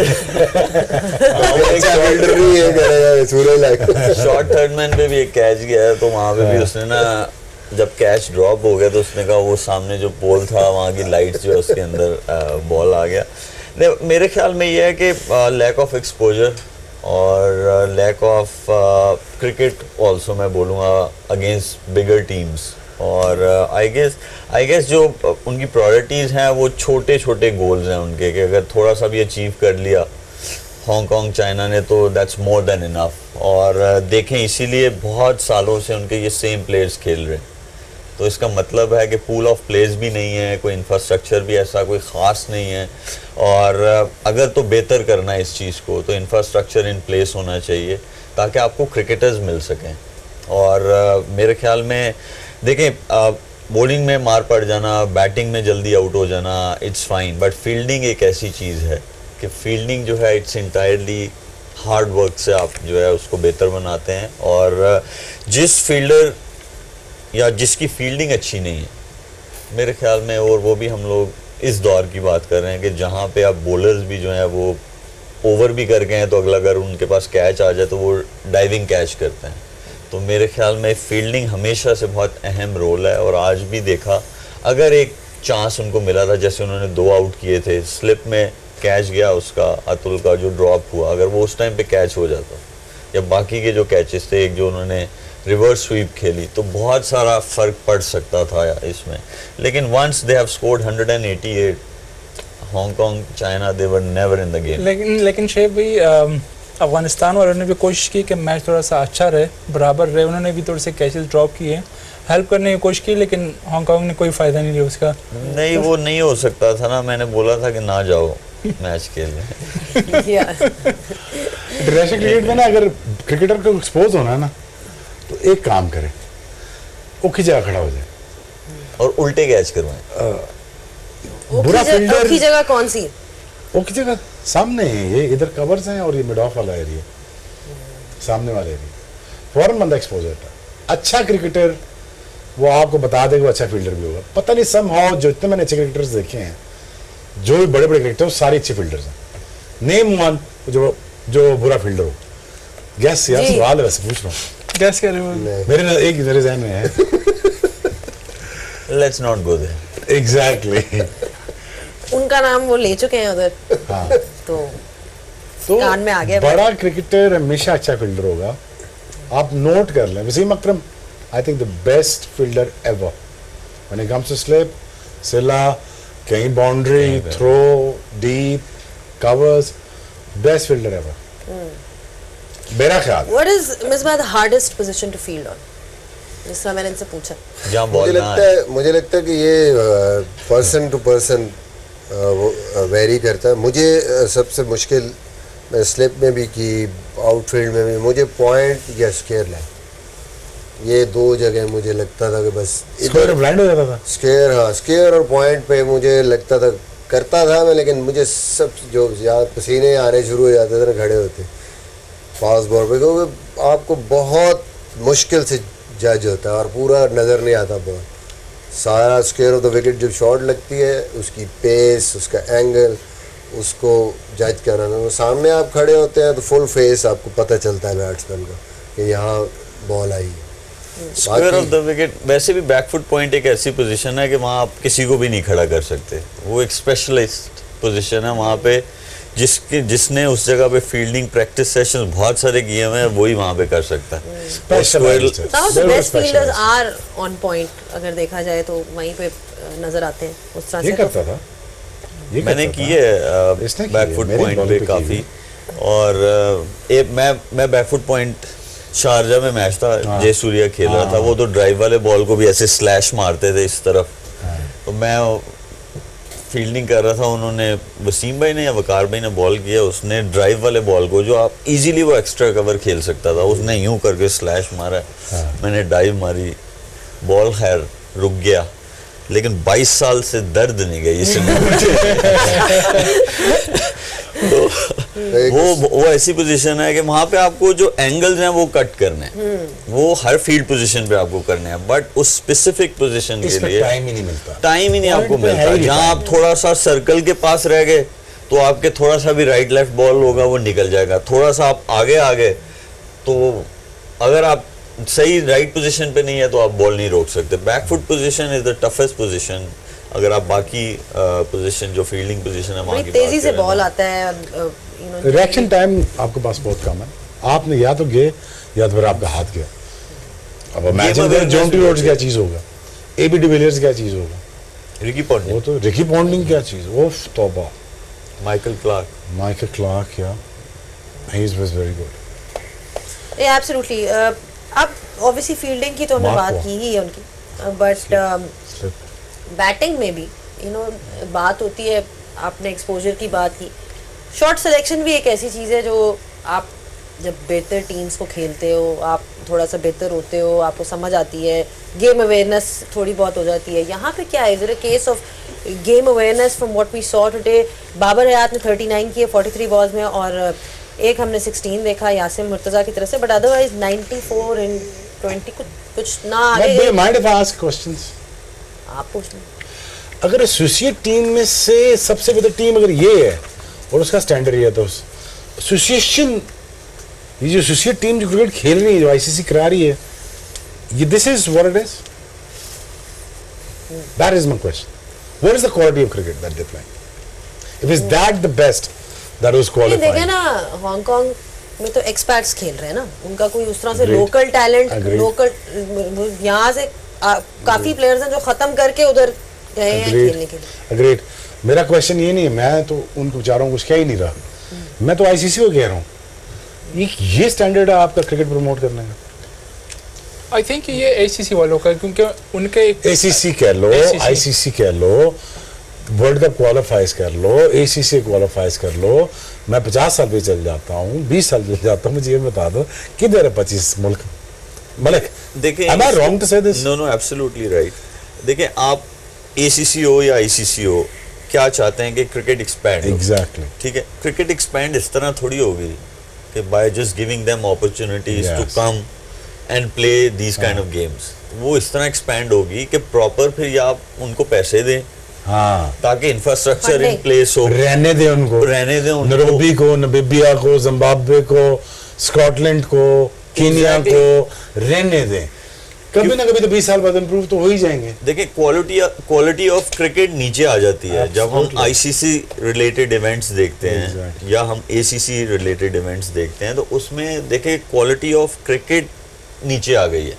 फील्डर नहीं है करेगा सूरज लाइट. शॉर्ट थर्ड मैन पे भी एक कैच गया है, तो वहाँ पे भी उसने ना जब कैच ड्रॉप हो गया तो उसने कहा वो सामने जो पोल था वहाँ की लाइट्स जो उसके अंदर बॉल आ गया. नहीं, मेरे ख्याल में ये है कि लैक ऑफ एक्सपोजर और लैक ऑफ क्रिकेट ऑल्सो मैं बोलूँगा अगेंस्ट बिगर टीम्स. और आई गेस जो उनकी प्रायोरिटीज़ हैं वो छोटे छोटे गोल्स हैं उनके, कि अगर थोड़ा सा भी अचीव कर लिया हांगकॉन्ग चाइना ने तो दैट्स मोर देन इनफ. और देखें इसीलिए बहुत सालों से उनके ये सेम प्लेयर्स खेल रहे हैं, तो इसका मतलब है कि पूल ऑफ प्लेयर्स भी नहीं है, कोई इंफ्रास्ट्रक्चर भी ऐसा कोई ख़ास नहीं है. और अगर तो बेहतर करना है इस चीज़ को तो इंफ्रास्ट्रक्चर इन प्लेस होना चाहिए ताकि आपको क्रिकेटर्स मिल सकें. और मेरे ख्याल में देखें बॉलिंग में मार पड़ जाना, बैटिंग में जल्दी आउट हो जाना, इट्स फाइन, बट फील्डिंग एक ऐसी चीज़ है कि फील्डिंग जो है इट्स इंटायरली हार्ड वर्क से आप जो है उसको बेहतर बनाते हैं. और जिस फील्डर या जिसकी फील्डिंग अच्छी नहीं है मेरे ख्याल में, और वो भी हम लोग इस दौर की बात कर रहे हैं कि जहाँ पे आप बॉलर्स भी जो हैं वो ओवर भी कर गए हैं, तो अगर उनके पास कैच आ जाए तो वो डाइविंग कैच करते हैं. तो मेरे ख्याल में फील्डिंग हमेशा से बहुत अहम रोल है. और आज भी देखा, अगर एक चांस उनको मिला था, जैसे उन्होंने 2 आउट किए थे, स्लिप में कैच गया उसका, अतुल का जो ड्रॉप हुआ, अगर वो उस टाइम पे कैच हो जाता, या बाकी के जो कैचेस थे, एक जो उन्होंने रिवर्स स्वीप खेली, तो बहुत सारा फ़र्क पड़ सकता था इसमें. लेकिन once they have scored 188, Hong Kong China they were never in the game. लेकिन शेख भाई, अफगानिस्तान वालों ने भी कोशिश की कि मैच थोड़ा सा अच्छा रहे, बराबर रहे. उन्होंने भी थोड़े से कैचेस ड्रॉप किए, हेल्प करने की कोशिश की, लेकिन हांगकॉन्ग ने कोई फ़ायदा नहीं लिया उसका. नहीं, वो नहीं हो सकता था ना, मैंने बोला था कि ना जाओ मैच खेलने. इंटरनेशनल क्रिकेट में ना अगर क्रिकेटर को एक्सपोज होना है ना तो एक काम करे, वो की जगह खड़ा हो जाए और उल्टे कैच करवाएं। बुरा फील्डर की जगह कौन सी? वो की जगह सामने है, ये इधर कवर्स हैं और ये मिड ऑफ वाला एरिया, सामने वाला एरिया, फौरन बंदा एक्सपोज होता है। अच्छा क्रिकेटर वो आपको बता देगा वो अच्छा फील्डर भी होगा। पता नहीं समहाउ जो इतने मैंने अच्छे क्रिकेटर्स देखे हैं, जो भी बड़े बड़े क्रिकेटर सारे अच्छे फील्डर्स हैं। नेम वन जो बुरा फील्डर हो। गैस यार जी। सवाल है वैसे पूछ रहा हूँ, गैस कर रहे हो? मेरे एक मेरे जहन में है। Let's not go there. Exactly. उनका नाम वो ले चुके हैं उधर, हाँ तो तो कान में आ गया। बड़ा क्रिकेटर हमेशा अच्छा फील्डर होगा। आप नोट कर लें, Wasim Akram I think the best fielder ever when it comes to slip, silly, कहीं boundary, throw, deep, covers, best fielder ever मेरा ख्याल। What is Misbah the hardest position to field on? जिस तरह मैंने इनसे पूछा। जहाँ मुझे बॉल ना लगता है कि ये पर्सन टू पर्सन वेरी करता है। मुझे सबसे मुश्किल, मैं स्लिप में भी की, आउटफील्ड में भी, मुझे पॉइंट या स्केयर लाइन, ये दो जगह मुझे लगता था कि बस स्कोर ब्लाइंड हो जाता था। स्केयर, हाँ स्केयर और पॉइंट पे मुझे लगता था, करता था मैं, लेकिन मुझे सब जो याद पसीने आने शुरू हो जाते थे ना खड़े होते फास्ट बॉल पे, क्योंकि आपको बहुत मुश्किल से जज होता है और पूरा नज़र नहीं आता बॉल। सारा स्क्वायर ऑफ द विकेट जब शॉट लगती है, उसकी पेस, उसका एंगल, उसको जज करना, तो सामने आप खड़े होते हैं तो फुल फेस आपको पता चलता है बैट्समैन का कि यहाँ बॉल आई है। स्क्वायर ऑफ द विकेट, वैसे भी बैकफुट पॉइंट एक ऐसी पोजीशन है कि वहाँ आप किसी को भी नहीं खड़ा कर सकते। वो एक स्पेशलिस्ट पोजीशन है वहाँ पे, जिसने उस जगह पे फील्डिंग प्रैक्टिस सेशन बहुत सारे किए हुए हैं, वही वहाँ पे कर सकता है। Specialized है। Some of the Very best fielders specialized। are on point, अगर देखा जाए तो वहीं पे नजर आते हैं उस तरह ये से। करता था, ये मैंने करता की था। है इसने की है, बैकफुट मेरी पॉइंट bowling पे पे की काफ़ी। है। और मैं बैकफुट पॉइंट शारजा में मैच था, जय सूर्या खेल रहा था, वो तो ड्राइव वाले बॉल को भी ऐसे स्लैश मारते थे इस तरफ, तो मैं फील्डिंग कर रहा था, उन्होंने वसीम भाई ने या वकार भाई ने बॉल किया, उसने ड्राइव वाले बॉल को जो आप इजीली वो एक्स्ट्रा कवर खेल सकता था, उसने यूं करके स्लैश मारा, मैंने डाइव मारी, बॉल खैर रुक गया, लेकिन 22 साल से दर्द नहीं गई इसमें मुझे। तो वो ऐसी पोजीशन है कि वहां पे आपको जो एंगल्स हैं वो कट करने हैं, वो हर फील्ड पोजीशन पे आपको करने हैं, बट उस स्पेसिफिक पोजीशन के लिए टाइम ही नहीं मिलता, टाइम ही नहीं आपको Point पे है मिलता। ही नहीं जहां time। आप थोड़ा सा सर्कल के पास रह गए तो आपके थोड़ा सा भी राइट लेफ्ट बॉल होगा वो निकल जाएगा, थोड़ा सा आप आगे आ गए तो अगर आप सही राइट पोजीशन पे नहीं है तो आप बॉल नहीं रोक सकते। Back foot position is the toughest position. अगर आप बाकी पोजीशन जो फील्डिंग पोजीशन है वहां बड़ी की तेजी बात से करें बॉल तो- आता है, रिएक्शन टाइम आपके पास बहुत कम है। आपने या तो गए या तो फिर आपका हाथ गया। अब इमेजिन करें जॉन्टी रोड्स क्या चीज होगा, एबी डिविलियर्स क्या चीज होगा, रिकी पॉन्टिंग, वो तो रिकी पॉन्टिंग क्या चीज, ओफ तौबा, माइकल क्लार्क, माइकल क्लार्क, या he is very good. Absolutely. अब ऑब्वियसली फील्डिंग की तो हमने Mark बात हुआ। की ही है उनकी, बट बैटिंग में भी बात होती है, आपने एक्सपोजर की बात की, शॉट सिलेक्शन भी एक ऐसी चीज़ है जो आप जब बेहतर टीम्स को खेलते हो, आप थोड़ा सा बेहतर होते हो, आपको समझ आती है, गेम अवेयरनेस थोड़ी बहुत हो जाती है। यहाँ पे क्या है, is it a case of game awareness from what we saw today? Babar Hayat ने 39 किए 43 बॉल्स में, और एक हमने 16 देखा यासिम मुर्तज़ा की तरफ से, बट अदरवाइज 94 इन 20 कुछ ना आगे। Mind if I ask questions, आप पूछ लें। अगर एसोसिएट टीम में से सबसे बेहतर टीम अगर ये है और उसका स्टैंडर्ड ये है, तो एसोसिएशन, ये जो एसोसिएट टीम जो क्रिकेट खेल रही है, जो आईसीसी करा रही है, ये this is what it is, that is my question, what is the quality of cricket that they playing, if is that the best that was देखे क्वालिफाइड। ना हांगकांग में तो एक्सपर्ट्स खेल रहे हैं ना, उनका कोई उस तरह से Agreed. Local talent, Agreed. Local यहाँ से काफी प्लेयर्स हैं जो खत्म करके उधर गए हैं खेलने के लिए। अग्रेड। मेरा क्वेश्चन ये नहीं है, मैं तो उनको बेचारों को कुछ कह ही नहीं रहा, मैं तो आईसीसी को कह रहा हूँ, ये स्टैंडर्ड है आपका क्रिकेट प्रमोट करने का? आई थिंक ये ACC वालों का, क्योंकि उनके एक एसीसी कह लो, ACC आईसीसी कह लो, वर्ल्ड कप क्वालिफाइज कर लो, ACC क्वालिफाइज कर लो, मैं 50 साल पे चल जाता हूँ, 20 साल चल जाता हूँ, मुझे ये बता दो किधर है 25 मुल्क? मलिक, देखिए, am I wrong to say this? No absolutely right. देखिए, आप ACC हो या ICC हो, क्या चाहते हैं कि क्रिकेट एक्सपैंड हो। Exactly. ठीक है, क्रिकेट एक्सपैंड इस तरह थोड़ी होगी कि by just giving them opportunities to Yes. Come and play these kind of games. वो इस तरह एक्सपैंड होगी कि प्रॉपर फिर या आप उनको पैसे दें हाँ, ताकि इंफ्रास्ट्रक्चर इन Funding. प्लेस हो, रहने दे उनको, रहने दें उनको। नैरोबी को, नामीबिया को, जिम्बाब्वे को, स्कॉटलैंड को, कीनिया Exactly. को रहने दें। कभी ना कभी तो 20 साल बाद इंप्रूव तो हो ही जाएंगे। देखिए, क्वालिटी ऑफ क्रिकेट नीचे आ जाती है जब हम Absolutely. ICC रिलेटेड इवेंट्स देखते हैं Exactly. या हम ACC रिलेटेड इवेंट्स देखते हैं, तो उसमें देखिए क्वालिटी ऑफ क्रिकेट नीचे आ गई है।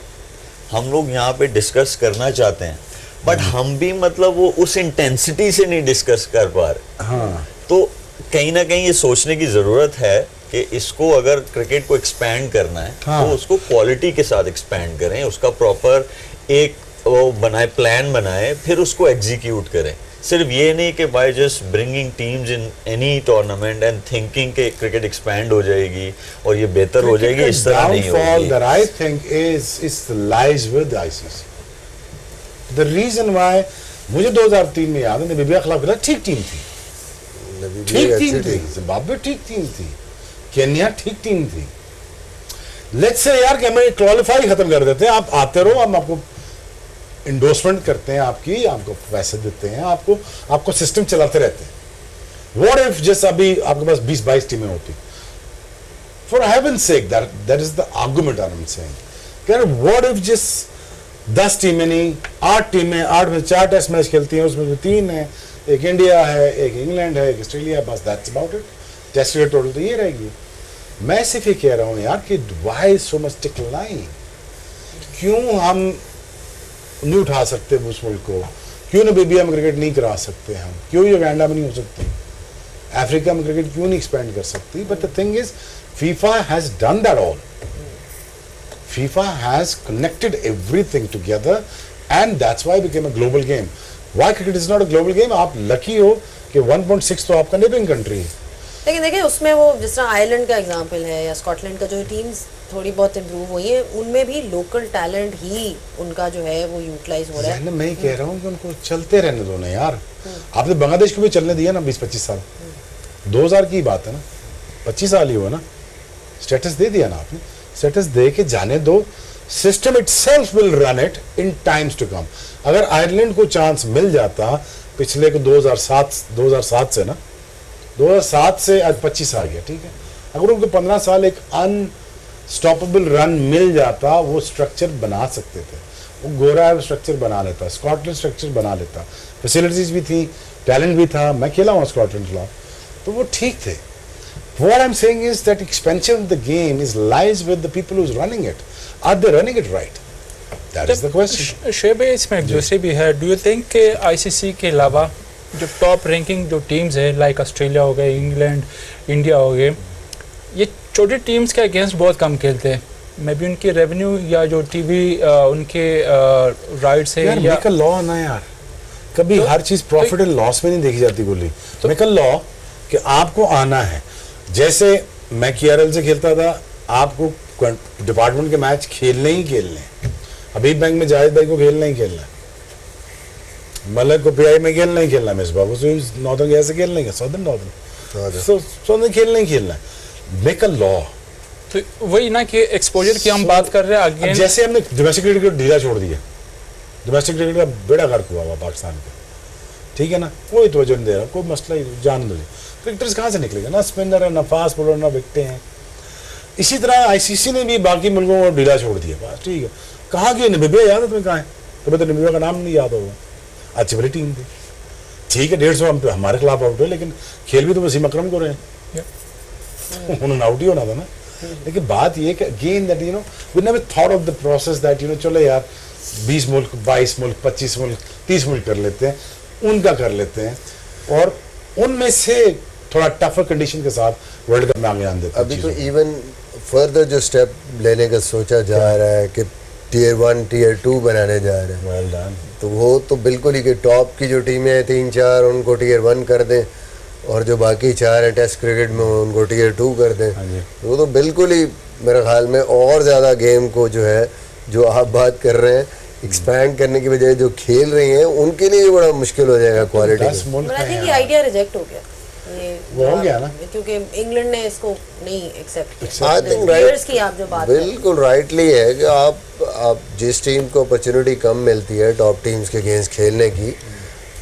हम लोग यहाँ पे डिस्कस करना चाहते हैं, बट हम भी मतलब वो उस इंटेंसिटी से नहीं डिस्कस कर पा रहे। हाँ, तो कहीं ना कहीं ये सोचने की ज़रूरत है कि इसको अगर क्रिकेट को एक्सपैंड करना है हाँ। तो उसको क्वालिटी के साथ एक्सपैंड करें, उसका प्रॉपर एक वो बनाए, प्लान बनाए, फिर उसको एग्जीक्यूट करें। सिर्फ ये नहीं कि by just bringing teams in any tournament and thinking के क्रिकेट एक्सपैंड हो जाएगी और ये बेहतर हो जाएगी, इस तरह नहीं downfall होगी। that I think is lies with ICC. The reason why मुझे 2003 में याद है नामीबिया के खिलाफ खेला, ठीक टीम थी, ठीक टीम थी, जिम्बाब्वे ठीक टीम थी, केन्या ठीक टीम थी। लेट्स से यार कि हमें क्वालिफाई खत्म कर देते हैं, आप आते रहो, हम आपको इंडोर्समेंट करते हैं, आपकी आपको पैसे देते हैं, आपको सिस्टम चलाते रहते हैं। व्हाट इफ जस्ट अभी आपके पास 20-22 टीमें होती, for heaven's sake, that is the argument I am saying. यार व्हाट इफ जस्ट 10 टीमें नहीं, 8 टीमें, 8 में 4 टेस्ट मैच खेलती हैं, उसमें जो 3 है, एक इंडिया है, एक इंग्लैंड है, एक ऑस्ट्रेलिया है, बस that's about it. Test cricket total तो ये रहेगी। मैं सिर्फ ये कह रहा हूँ यार कि व्हाई सो मच डिक्लाइन, क्यों हम नहीं उठा सकते उस मुल्क को, क्यों नामीबिया में क्रिकेट नहीं करा सकते हम, क्यों युगांडा में नहीं हो सकती, अफ्रीका में क्रिकेट क्यों नहीं एक्सपेंड कर सकती। But the thing is FIFA has done that all, FIFA has connected everything together and that's why became a global game. Why cricket is not a global game? आप lucky हो कि 1.6 तो आपका neighbouring country है। लेकिन देखिए उसमें वो जिस तरह आयरलैंड का एग्जांपल है या स्कॉटलैंड का, जो टीम्स थोड़ी बहुत इम्प्रूव हुई है, उनमें भी लोकल टैलेंट ही उनका जो है वो यूटिलाइज हो रहा है। मैं ही कह रहा हूँ कि उनको चलते रहने दो ना यार। आपने बांग्लादेश को भी चलने दिया ना 20-25 साल, 2000 की बात है ना, 25 साल ही हुआ ना, स्टेटस दे दिया ना आपने, स्टेटस दे के जाने दो, system itself will run it in times to come. अगर आयरलैंड को चांस मिल जाता पिछले को 2007 से ना, 2007 से आज 25 आ गया, ठीक है, अगर उनको 15 साल एक अनस्टॉपेबल रन मिल जाता, वो स्ट्रक्चर बना सकते थे। वो गोरा स्ट्रक्चर बना लेता, स्कॉटलैंड स्ट्रक्चर बना लेता, फैसिलिटीज भी थी, टैलेंट भी था, मैं खेला हूँ स्कॉटलैंड के खिलाफ, तो वो ठीक थे। What I'm saying is that expansion of the game lies with the people who's running it. Are they running it right? That is the question. शेब भाई, इसमें एक दूसरी भी है, डू यू थिंक कि ICC के अलावा जो टॉप रैंकिंग जो टीम्स है, लाइक ऑस्ट्रेलिया हो गए, इंग्लैंड, इंडिया हो गए, ये छोटी टीम्स के अगेंस्ट बहुत कम खेलते हैं? मे बी उनकी रेवेन्यू या जो टीवी उनके राइट्स है यार या मेक अ लॉ ना यार, कभी तो- हर चीज प्रॉफिट एंड लॉस में नहीं देखी जाती गोली। मेक अ लॉ कि आपको आना है, जैसे मैं KRL से खेलता था, आपको डिपार्टमेंट के मैच खेलने ही खेलने, हबीब बैंक में जाहिद भाई को खेलना ही खेलना, मलक को PI में खेलना ही खेलना, मिसबा को नॉर्दर्न गया से खेलना ही, सदर्न खेलना ही खेलना। Make a law. तो वही ना कि एक्सपोजर की हम बात कर रहे हैं अगेन। जैसे हमने डोमेस्टिक क्रिकेट को ढीला छोड़ दिया, डोमेस्टिक क्रिकेट का बेड़ा गर्क हुआ हुआ पाकिस्तान का, ठीक है ना, कोई तवज्जो नहीं दे रहा, कोई मसला ही जान दो। क्रिकेटर्स कहाँ से निकलेगा, ना स्पिनर है, ना फास्ट बॉलर, ना विकेटें हैं। इसी तरह ICC ने भी बाकी मुल्कों को ढीला छोड़ दिया, बस ठीक है। कहाँ की नामीबिया याद है तुम्हें, कहाँ है? तुम्हें तो नामीबिया का नाम नहीं याद होगा, अच्छी बड़ी टीम थी, ठीक है, 150 हम हमारे खिलाफ आउट हुए, लेकिन खेल भी तो वसीम अकरम को रहे, उन्होंने आउट ही होना था ना। लेकिन बात ये कि again that you know we never thought of the process that you know चलो यार 20 मुल्क, 22 मुल्क, 25 मुल्क, 30 मुल्क कर लेते हैं, उनका कर लेते हैं, और उनमें से थोड़ा टफर कंडीशन के साथ वर्ल्ड कप में आगे आने देते हैं। अभी तो इवन फर्दर जो स्टेप लेने का सोचा जा रहा है कि टियर 1 टियर 2 बनाने जा रहे हैं। Well done. तो वो तो बिल्कुल ही कि टॉप की जो टीमें हैं 3-4 उनको टियर 1 कर दें और जो बाकी 4 हैं टेस्ट क्रिकेट में उनको टियर 2 कर दें। हाँ जी। वो तो बिल्कुल ही मेरे ख्याल में और ज़्यादा गेम को जो है जो आप बात कर रहे हैं एक्सपैंड करने की बजाय जो खेल रही हैं उनके लिए भी बड़ा मुश्किल हो जाएगा क्वालिटी 10 मुल्क आई थिंक हैं ये यहाँ। आइडिया रिजेक्ट हो गया ये वो हो गया ना? क्योंकि इंग्लैंड ने इसको नहीं एक्सेप्ट किया। आई थिंक Players की आप जो बात कर रहे हैं। बिल्कुल राइटली है कि आप जिस टीम को अपॉर्चुनिटी कम मिलती है टॉप टीम्स के अगेंस्ट खेलने की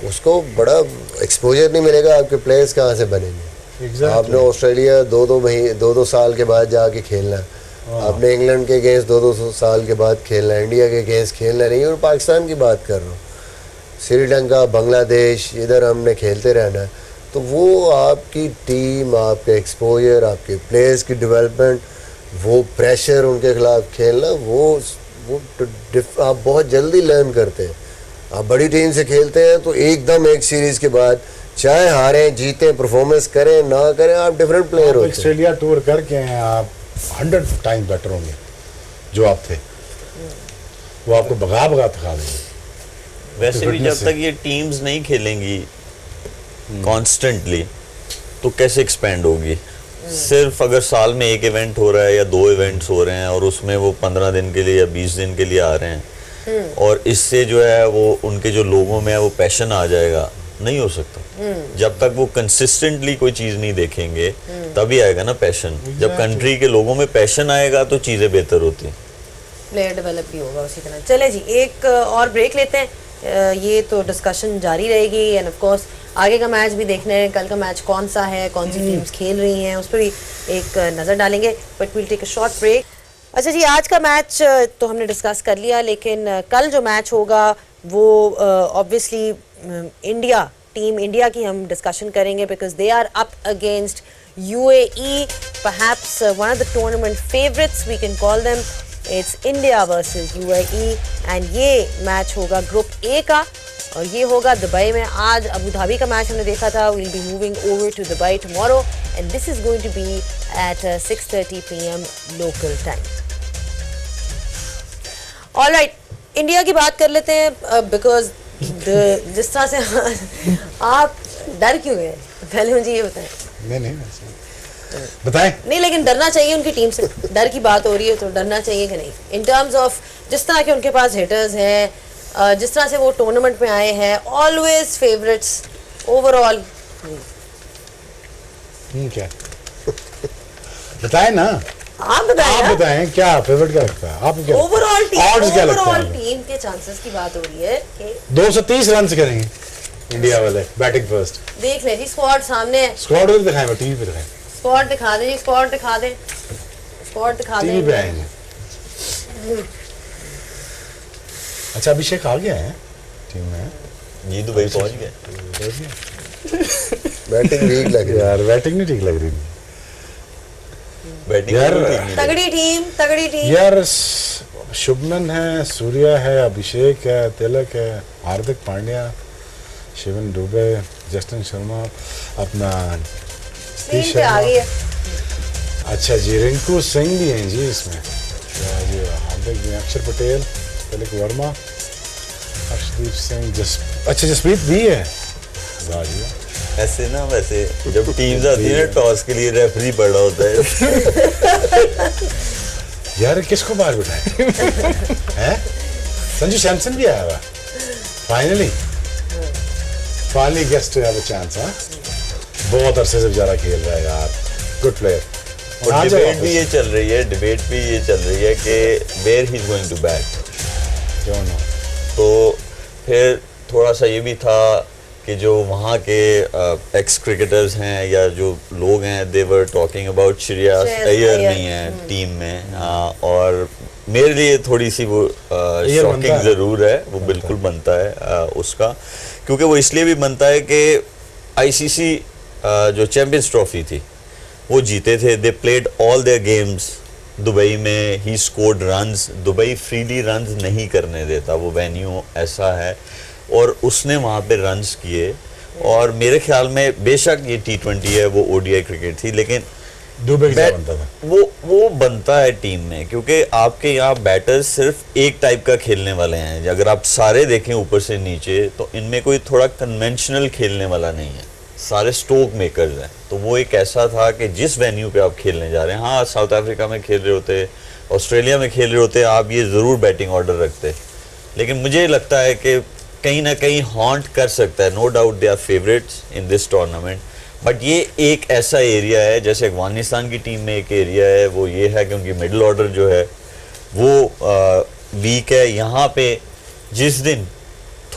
उसको बड़ा एक्सपोजर नहीं मिलेगा, आपके प्लेयर्स कहाँ से बनेंगे। Exactly. आपने ऑस्ट्रेलिया 2-2 साल के बाद जाके खेलना है, आपने इंग्लैंड के अगेंस्ट 2-2 साल के बाद खेलना है, इंडिया के अगेंस्ट खेलना नहीं। और पाकिस्तान की बात कर रहा हूँ, श्रीलंका, बांग्लादेश, इधर हमने खेलते रहना है। तो वो आपकी टीम, आपके एक्सपोजर, आपके प्लेयर्स की डेवलपमेंट, वो प्रेशर उनके खिलाफ खेलना, वो आप बहुत जल्दी लर्न करते हैं। आप बड़ी टीम से खेलते हैं तो एकदम एक सीरीज़ के बाद चाहे हारें जीतें परफॉर्मेंस करें ना करें आप डिफरेंट प्लेयर आप होते हैं। ऑस्ट्रेलिया टूर करके हैं, आप 100 टाइम बेटर होंगे जो आप थे। वो आपको भगा भगा थका देंगे। वैसे भी fitness जब तक ये टीम्स नहीं खेलेंगी कॉन्स्टेंटली तो कैसे एक्सपेंड होगी। सिर्फ अगर साल में एक इवेंट हो रहा है या 2 इवेंट्स हो रहे हैं और उसमें वो 15 दिन के लिए या 20 दिन के लिए आ रहे हैं और इससे जो है वो उनके जो लोगों में है वो पैशन आ जाएगा, नहीं हो सकता। जब तक वो कंसिस्टेंटली कोई चीज़ नहीं देखेंगे तभी आएगा ना पैशन। जब कंट्री के लोगों में पैशन आएगा तो चीज़ें बेहतर होती हैं, प्लेयर डेवलप भी होगा उसी तरह। चले जी एक और ब्रेक लेते हैं। ये तो डिस्कशन जारी रहेगी एंड ऑफ कोर्स आगे का मैच भी देखना है, कल का मैच कौन सा है, कौन सी टीम्स खेल रही हैं, उस पर भी एक नज़र डालेंगे। But will take a short break. अच्छा जी, आज का मैच तो हमने डिस्कस कर लिया, लेकिन कल जो मैच होगा वो ऑब्वियसली टीम इंडिया की हम डिस्कशन करेंगे because they are up against UAE, perhaps one of the tournament favorites we can call them. It's India versus UAE and ये मैच होगा ग्रुप A का और ये होगा दुबई में। आज अबू धाबी का मैच हमने देखा था। We'll be moving over to Dubai tomorrow and this is going to be at 6:30 PM local time. All right, India की बात कर लेते हैं बिकॉज जिस तरह से आप डर क्यों गए, पहले मुझे ये बताएं। नहीं बताएं। नहीं, लेकिन डरना चाहिए उनकी टीम से। डर की बात हो रही है तो डरना चाहिए कि नहीं, इन टर्म्स ऑफ जिस तरह के उनके पास हिटर्स हैं, जिस तरह से वो टूर्नामेंट में आए हैं, ऑलवेज फेवरेट्स ओवरऑल। क्या बताएं ना, आप बताएं ना। बताएं क्या फेवरेट क्या लगता है आपको? क्या ओवरऑल Odds क्या लगता है? टीम के चांसेस की बात हो रही है कि 230 रन करेंगे इंडिया वाले बैटिंग फर्स्ट। देख लें जी, स्क्वाड सामने है। स्क्वाड उधर दिखाएं, टीवी पे दिखाएं। स्क्वाड दिखा दें जी, स्क्वाड दिखा दें, स्क्वाड दिखा टीवी पे दें। आएंगे। अच्छा, अभिषेक आ गया है टीम में। ये दुबई पहुंच गए। बैटिंग वीक लग रही है यार बैटिंग नहीं ठीक लग रही बैटिंग यार। तगड़ी टीम। यार शुभमन है, सूर्या है, अभिषेक है, तिलक है, हार्दिक पांड्या, शिवन दुबे, जस्टिन शर्मा, अपना टीम पे आ गई है। अच्छा जी, रिंकू सिंह भी हैं जी इसमें। जी, हार्दिक भी, अक्षर पटेल, तिलक वर्मा, अर्शदीप सिंह, जसप्रीत भी है। वाह जी वाह। ऐसे ना, वैसे जब टीम्स आती है ना टॉस के लिए रेफरी पड़ा होता है। यार किसको बाहर बिठाए हैं? संजू सैमसन भी आया हुआ फाइनली गेस्ट टू हैव अ चांस। हाँ, बहुत अरसे से बेचारा खेल रहा है यार, गुड प्लेयर। और डिबेट भी ये चल रही है कि where he is going to bat. क्यों ना। तो फिर थोड़ा सा ये भी था कि जो वहाँ के एक्स क्रिकेटर्स हैं या जो लोग हैं, they were talking about Shreyas Iyer नहीं है टीम में। और मेरे लिए थोड़ी सी वो शॉकिंग ज़रूर है, वो बिल्कुल बनता है उसका, क्योंकि वो इसलिए भी बनता है कि आईसीसी जो चैंपियंस ट्रॉफी थी वो जीते थे। They played all their games Dubai में। He scored runs. Dubai freely runs नहीं करने देता, वो वेन्यू ऐसा है, और उसने वहाँ पे रन्स किए। और मेरे ख्याल में बेशक ये T20 है, वो ODI क्रिकेट थी, लेकिन दुबे की जगह बनता था। वो बनता है टीम में, क्योंकि आपके यहाँ बैटर्स सिर्फ एक टाइप का खेलने वाले हैं। अगर आप सारे देखें ऊपर से नीचे, तो इनमें कोई थोड़ा कन्वेंशनल खेलने वाला नहीं है, सारे स्ट्रोक मेकर्स हैं। तो वो एक ऐसा था कि जिस वेन्यू पे आप खेलने जा रहे हैं, हाँ साउथ अफ्रीका में खेल रहे होते, ऑस्ट्रेलिया में खेल रहे होते, आप ये ज़रूर बैटिंग ऑर्डर रखते, लेकिन मुझे लगता है कि कहीं ना कहीं हॉन्ट कर सकता है। No doubt they are favourites in this tournament, but ये एक ऐसा एरिया है, जैसे अफगानिस्तान की टीम में एक एरिया है, वो ये है कि उनकी मिडिल ऑर्डर जो है वो वीक है। यहाँ पे जिस दिन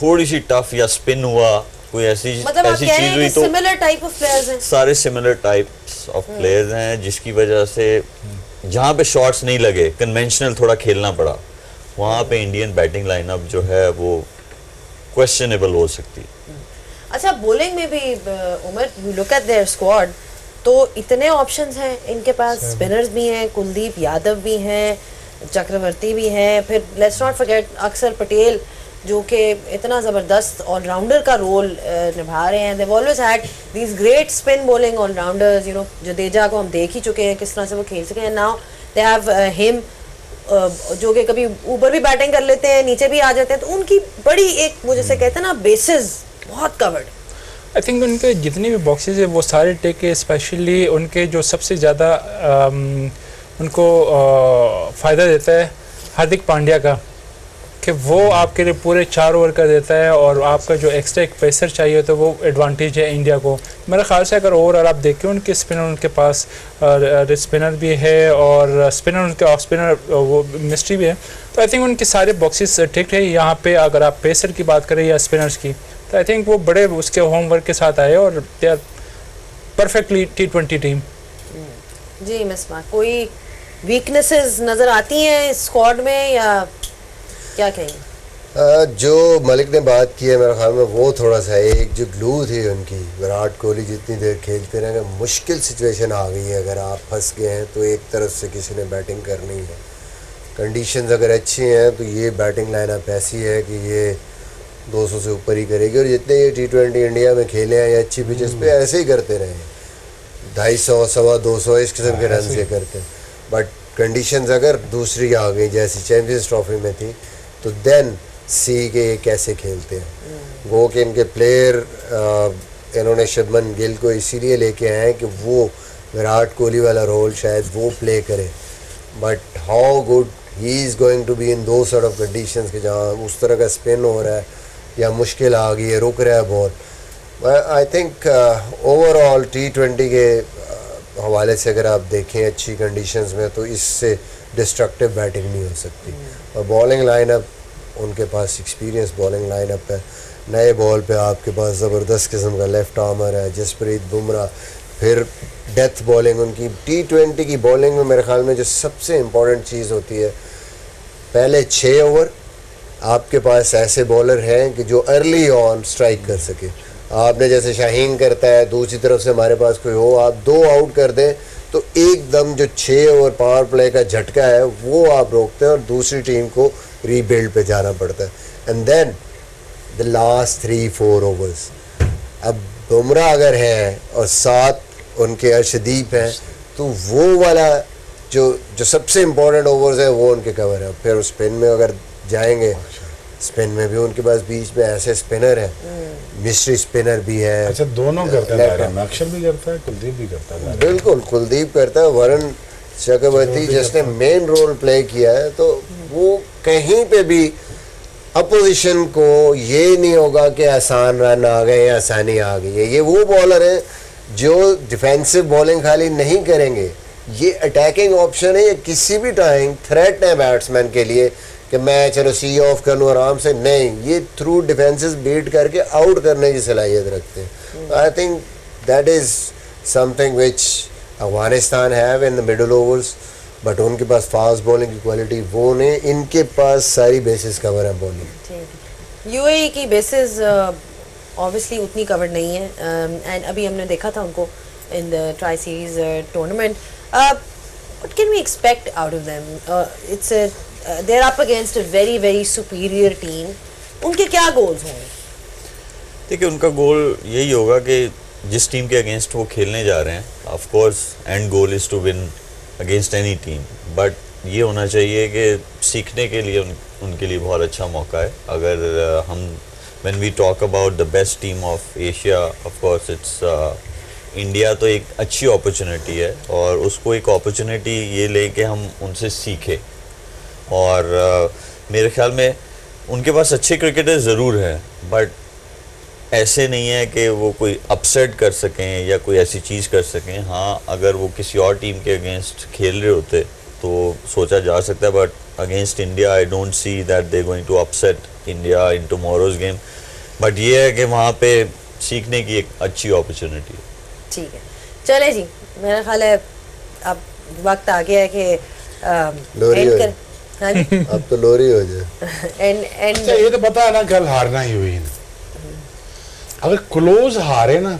थोड़ी सी टफ या स्पिन हुआ, कोई ऐसी मतलब आप ऐसी कह रहे चीज़ हैं हुई, कि तो सिमिलर टाइप ऑफ प्लेयर्स हैं। सारे सिमिलर टाइप्स ऑफ प्लेयर्स हैं, जिसकी वजह से जहाँ पे शॉट्स नहीं लगे, कन्वेंशनल थोड़ा खेलना पड़ा, वहाँ पे इंडियन बैटिंग लाइनअप जो है वो क्वेश्चनेबल हो सकती है। अच्छा, बॉलिंग में भी Umar, you look at their squad, तो इतने ऑप्शंस हैं इनके पास। स्पिनर्स भी हैं, कुलदीप यादव भी हैं, चक्रवर्ती भी हैं, फिर लेट्स नॉट फॉरगेट अक्षर पटेल, जो कि इतना ज़बरदस्त ऑलराउंडर का रोल निभा रहे हैं। They've always had these great spin bowling allrounders, you know. Jadeja को हम देख ही चुके हैं किस तरह से वो खेल सके हैं। नाउ दे हैव हिम, जो कि कभी ऊपर भी बैटिंग कर लेते हैं, नीचे भी आ जाते हैं, तो उनकी बड़ी एक, वो जैसे कहते हैं ना, बेसिस बहुत कवर्ड। आई थिंक उनके जितने भी बॉक्सेस है वो सारे टेक के, स्पेशली उनके जो सबसे ज़्यादा उनको फ़ायदा देता है हार्दिक पांड्या का, कि वो आपके लिए पूरे 4 ओवर का देता है, और आपका जो एक्स्ट्रा एक पेसर चाहिए तो वो एडवांटेज है इंडिया को। मेरे ख्याल से अगर ओवरऑल आप देखें, उनके स्पिनर, उनके पास स्पिनर भी है, और स्पिनर उनके ऑफ स्पिनर वो मिस्ट्री भी है, तो आई थिंक उनके सारे बॉक्सेस ठीक है। यहाँ पे अगर आप पेसर की बात करें या स्पिनर्स की, तो आई थिंक वो बड़े उसके होमवर्क के साथ आए, और they are perfectly T20 team. जी मिसमा, कोई वीकनेसेस नज़र आती हैं स्क्वाड में, या क्या कहेंगे? जो मलिक ने बात की है मेरे ख्याल में, वो थोड़ा सा एक जो ग्लू थी उनकी, विराट कोहली जितनी देर खेलते रहे, मुश्किल सिचुएशन आ गई है, अगर आप फंस गए हैं तो एक तरफ से किसी ने बैटिंग करनी है, कंडीशंस अगर अच्छी हैं तो ये बैटिंग लाइनअप ऐसी है कि ये 200 से ऊपर ही करेगी। और जितने ये T20 इंडिया में खेले हैं या अच्छी पिचेस पे, ऐसे ही करते रहे, 250, 225 इस किस्म के रन ये करते हैं। बट कंडीशंस अगर दूसरी आ गई, जैसी चैम्पियंस ट्रॉफी में थी, तो देन सी के ये कैसे खेलते हैं। वो कि इनके प्लेयर, इन्होंने शुभमन गिल को इसीलिए लेके आए हैं कि वो विराट कोहली वाला रोल शायद वो प्ले करे, but how good he is going to be in दो सॉर्ट ऑफ कंडीशंस के जहाँ उस तरह का स्पिन हो रहा है या मुश्किल आ गई है, रुक रहा है ball. I think overall T20 के हवाले से अगर आप देखें अच्छी कंडीशंस में, तो इससे डिस्ट्रक्टिव बैटिंग नहीं हो सकती। और बॉलिंग लाइनअप, उनके पास एक्सपीरियंस बॉलिंग लाइनअप है। नए बॉल पे आपके पास ज़बरदस्त किस्म का लेफ्ट आर्मर है, जसप्रीत बुमराह, फिर डेथ बॉलिंग उनकी। T20 की बॉलिंग में मेरे ख्याल में जो सबसे इम्पोर्टेंट चीज़ होती है, पहले 6 ओवर आपके पास ऐसे बॉलर हैं कि जो अर्ली ऑन स्ट्राइक कर सके। आपने जैसे शाहीन करता है, दूसरी तरफ से हमारे पास कोई हो, आप 2 आउट कर दें तो एकदम जो 6 ओवर पावर प्ले का झटका है वो आप रोकते हैं, और दूसरी टीम को रीबिल्ड पे जाना पड़ता है। And then the last 3-4 overs, अब बुमराह अगर है और साथ उनके अर्शदीप हैं, तो वो वाला जो सबसे इम्पोर्टेंट ओवर्स है वो उनके कवर है। फिर उस स्पिन में अगर जाएंगे, स्पिन में भी उनके पास बीच में ऐसे स्पिनर हैं, मिस्ट्री स्पिनर भी है। अच्छा, दोनों करते हैं, अक्षर भी करता है, कुलदीप भी करता है। बिल्कुल, कुलदीप करता है, वरुण चक्रवर्ती जिसने मेन रोल प्ले किया है, तो वो कहीं पे भी अपोजिशन को ये नहीं होगा कि आसान रन आ गए या आसानी आ गई है। ये वो बॉलर हैं जो डिफेंसिव बॉलिंग खाली नहीं करेंगे, ये अटैकिंग ऑप्शन है, ये किसी भी टाइम थ्रेट है बैट्समैन के लिए कि मैं चलो सी ऑफ कर लूँ आराम से, नहीं, ये थ्रू डिफेंसेस बीट करके आउट करने की सलाहियत रखते हैं। I think that is something which Afghanistan have in the middle overs, but उनके पास फास्ट बॉलिंग की क्वालिटी वो नहीं, इनके पास सारी बेसिस कवर है बॉलिंग। यूएई की बेसिस ऑब्वियसली उतनी कवर नहीं है, एंड अभी हमने देखा था उनको in the tri series tournament. What can we expect out of them? It's they are up against a very very superior team. उनके क्या गोल्स होंगे? देखिए, उनका गोल यही होगा कि जिस टीम के अगेंस्ट वो खेलने जा रहे हैं, of course and goal is to win against any team, but ये होना चाहिए कि सीखने के लिए उनके लिए बहुत अच्छा मौका है. अगर हम when we talk about the best team of Asia, of course it's India, तो एक अच्छी अपॉर्चुनिटी है और उसको एक अपॉर्चुनिटी ये ले कि हम उनसे सीखें. और मेरे ख्याल में उनके पास अच्छे क्रिकेटर ज़रूर हैं, बट ऐसे नहीं है कि वो कोई अपसेट कर सकें या कोई ऐसी चीज़ कर सकें. हाँ, अगर वो किसी और टीम के अगेंस्ट खेल रहे होते तो सोचा जा सकता है, but against India I don't see that they going to upset India in tomorrow's game. But ये है कि वहाँ पे सीखने की एक अच्छी अपॉर्चुनिटी है. ठीक है, चले जी, मेरा ख्याल है अब वक्त आ गया है कि लोरी end हो कर. हाँ जी. अब तो लोरी हो जाए. एंड अच्छा ये तो पता है ना कल हारना ही हुई ना. अगर क्लोज हारे ना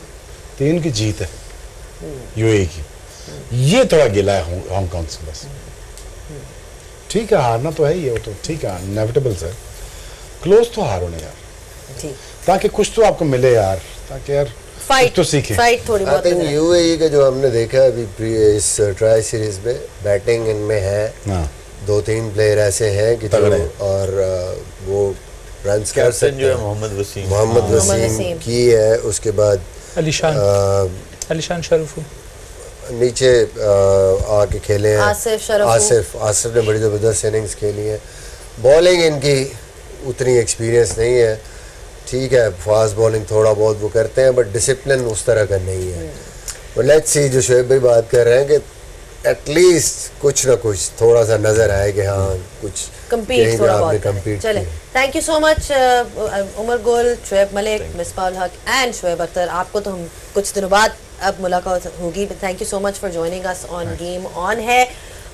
तो इनकी जीत है यूएई की. ये थोड़ा गिला है हांगकांग से बस. ठीक है, हारना तो है ही है, वो तो ठीक है, इनएविटेबल है. क्लोज तो हारो ना यार, ठीक, ताकि कुछ तो आपको मिले यार, ताकि यार फाइट कुछ तो सीखें. फाइट थोड़ी आई बहुत थिंक नजर आए. यूएई का जो हमने देखा अभी इस ट्राई सीरीज में, बैटिंग इनमें है. हाँ. 2-3 प्लेयर ऐसे हैं कि तगड़े. और वो रन्स कर कैप्टन सकते जो है हैं. मोहम्मद वसीम, मोहम्मद मोहम्मद वसीम वसीम. की है. उसके बाद अलीशान शरीफू, नीचे आके खेले हैं आसिफ शरफू. आसिफ ने बड़ी ज़बरदस्त इनिंग्स खेली है. बॉलिंग इनकी उतनी एक्सपीरियंस नहीं है. ठीक है, फास्ट बॉलिंग थोड़ा बहुत वो करते हैं, बट डिसिप्लिन उस तरह का नहीं है. बट लेट्स सी, जो शोएब भाई बात कर रहे हैं कि एटलीस्ट कुछ ना कुछ थोड़ा सा नज़र आए कि हाँ कुछ compete कहीं पे थोड़ा आपने बहुत करें. compete चले, किया. Thank you so much Umar Gul, Shoaib Malik, Misbah हक एंड शुएब अख्तर. आपको तो हम कुछ दिनों बाद अब मुलाकात होगी. Thank you so much for joining us on game on है.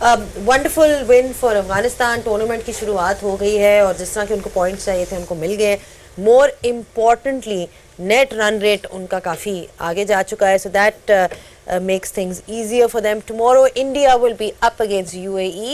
Wonderful win for Afghanistan. Tournament की शुरुआत हो गई है और जिस तरह के उनको पॉइंट्स चाहिए थे उनको मिल गए. More importantly net run rate उनका काफ़ी आगे जा चुका है. So that makes things easier for them. Tomorrow India will be up against UAE.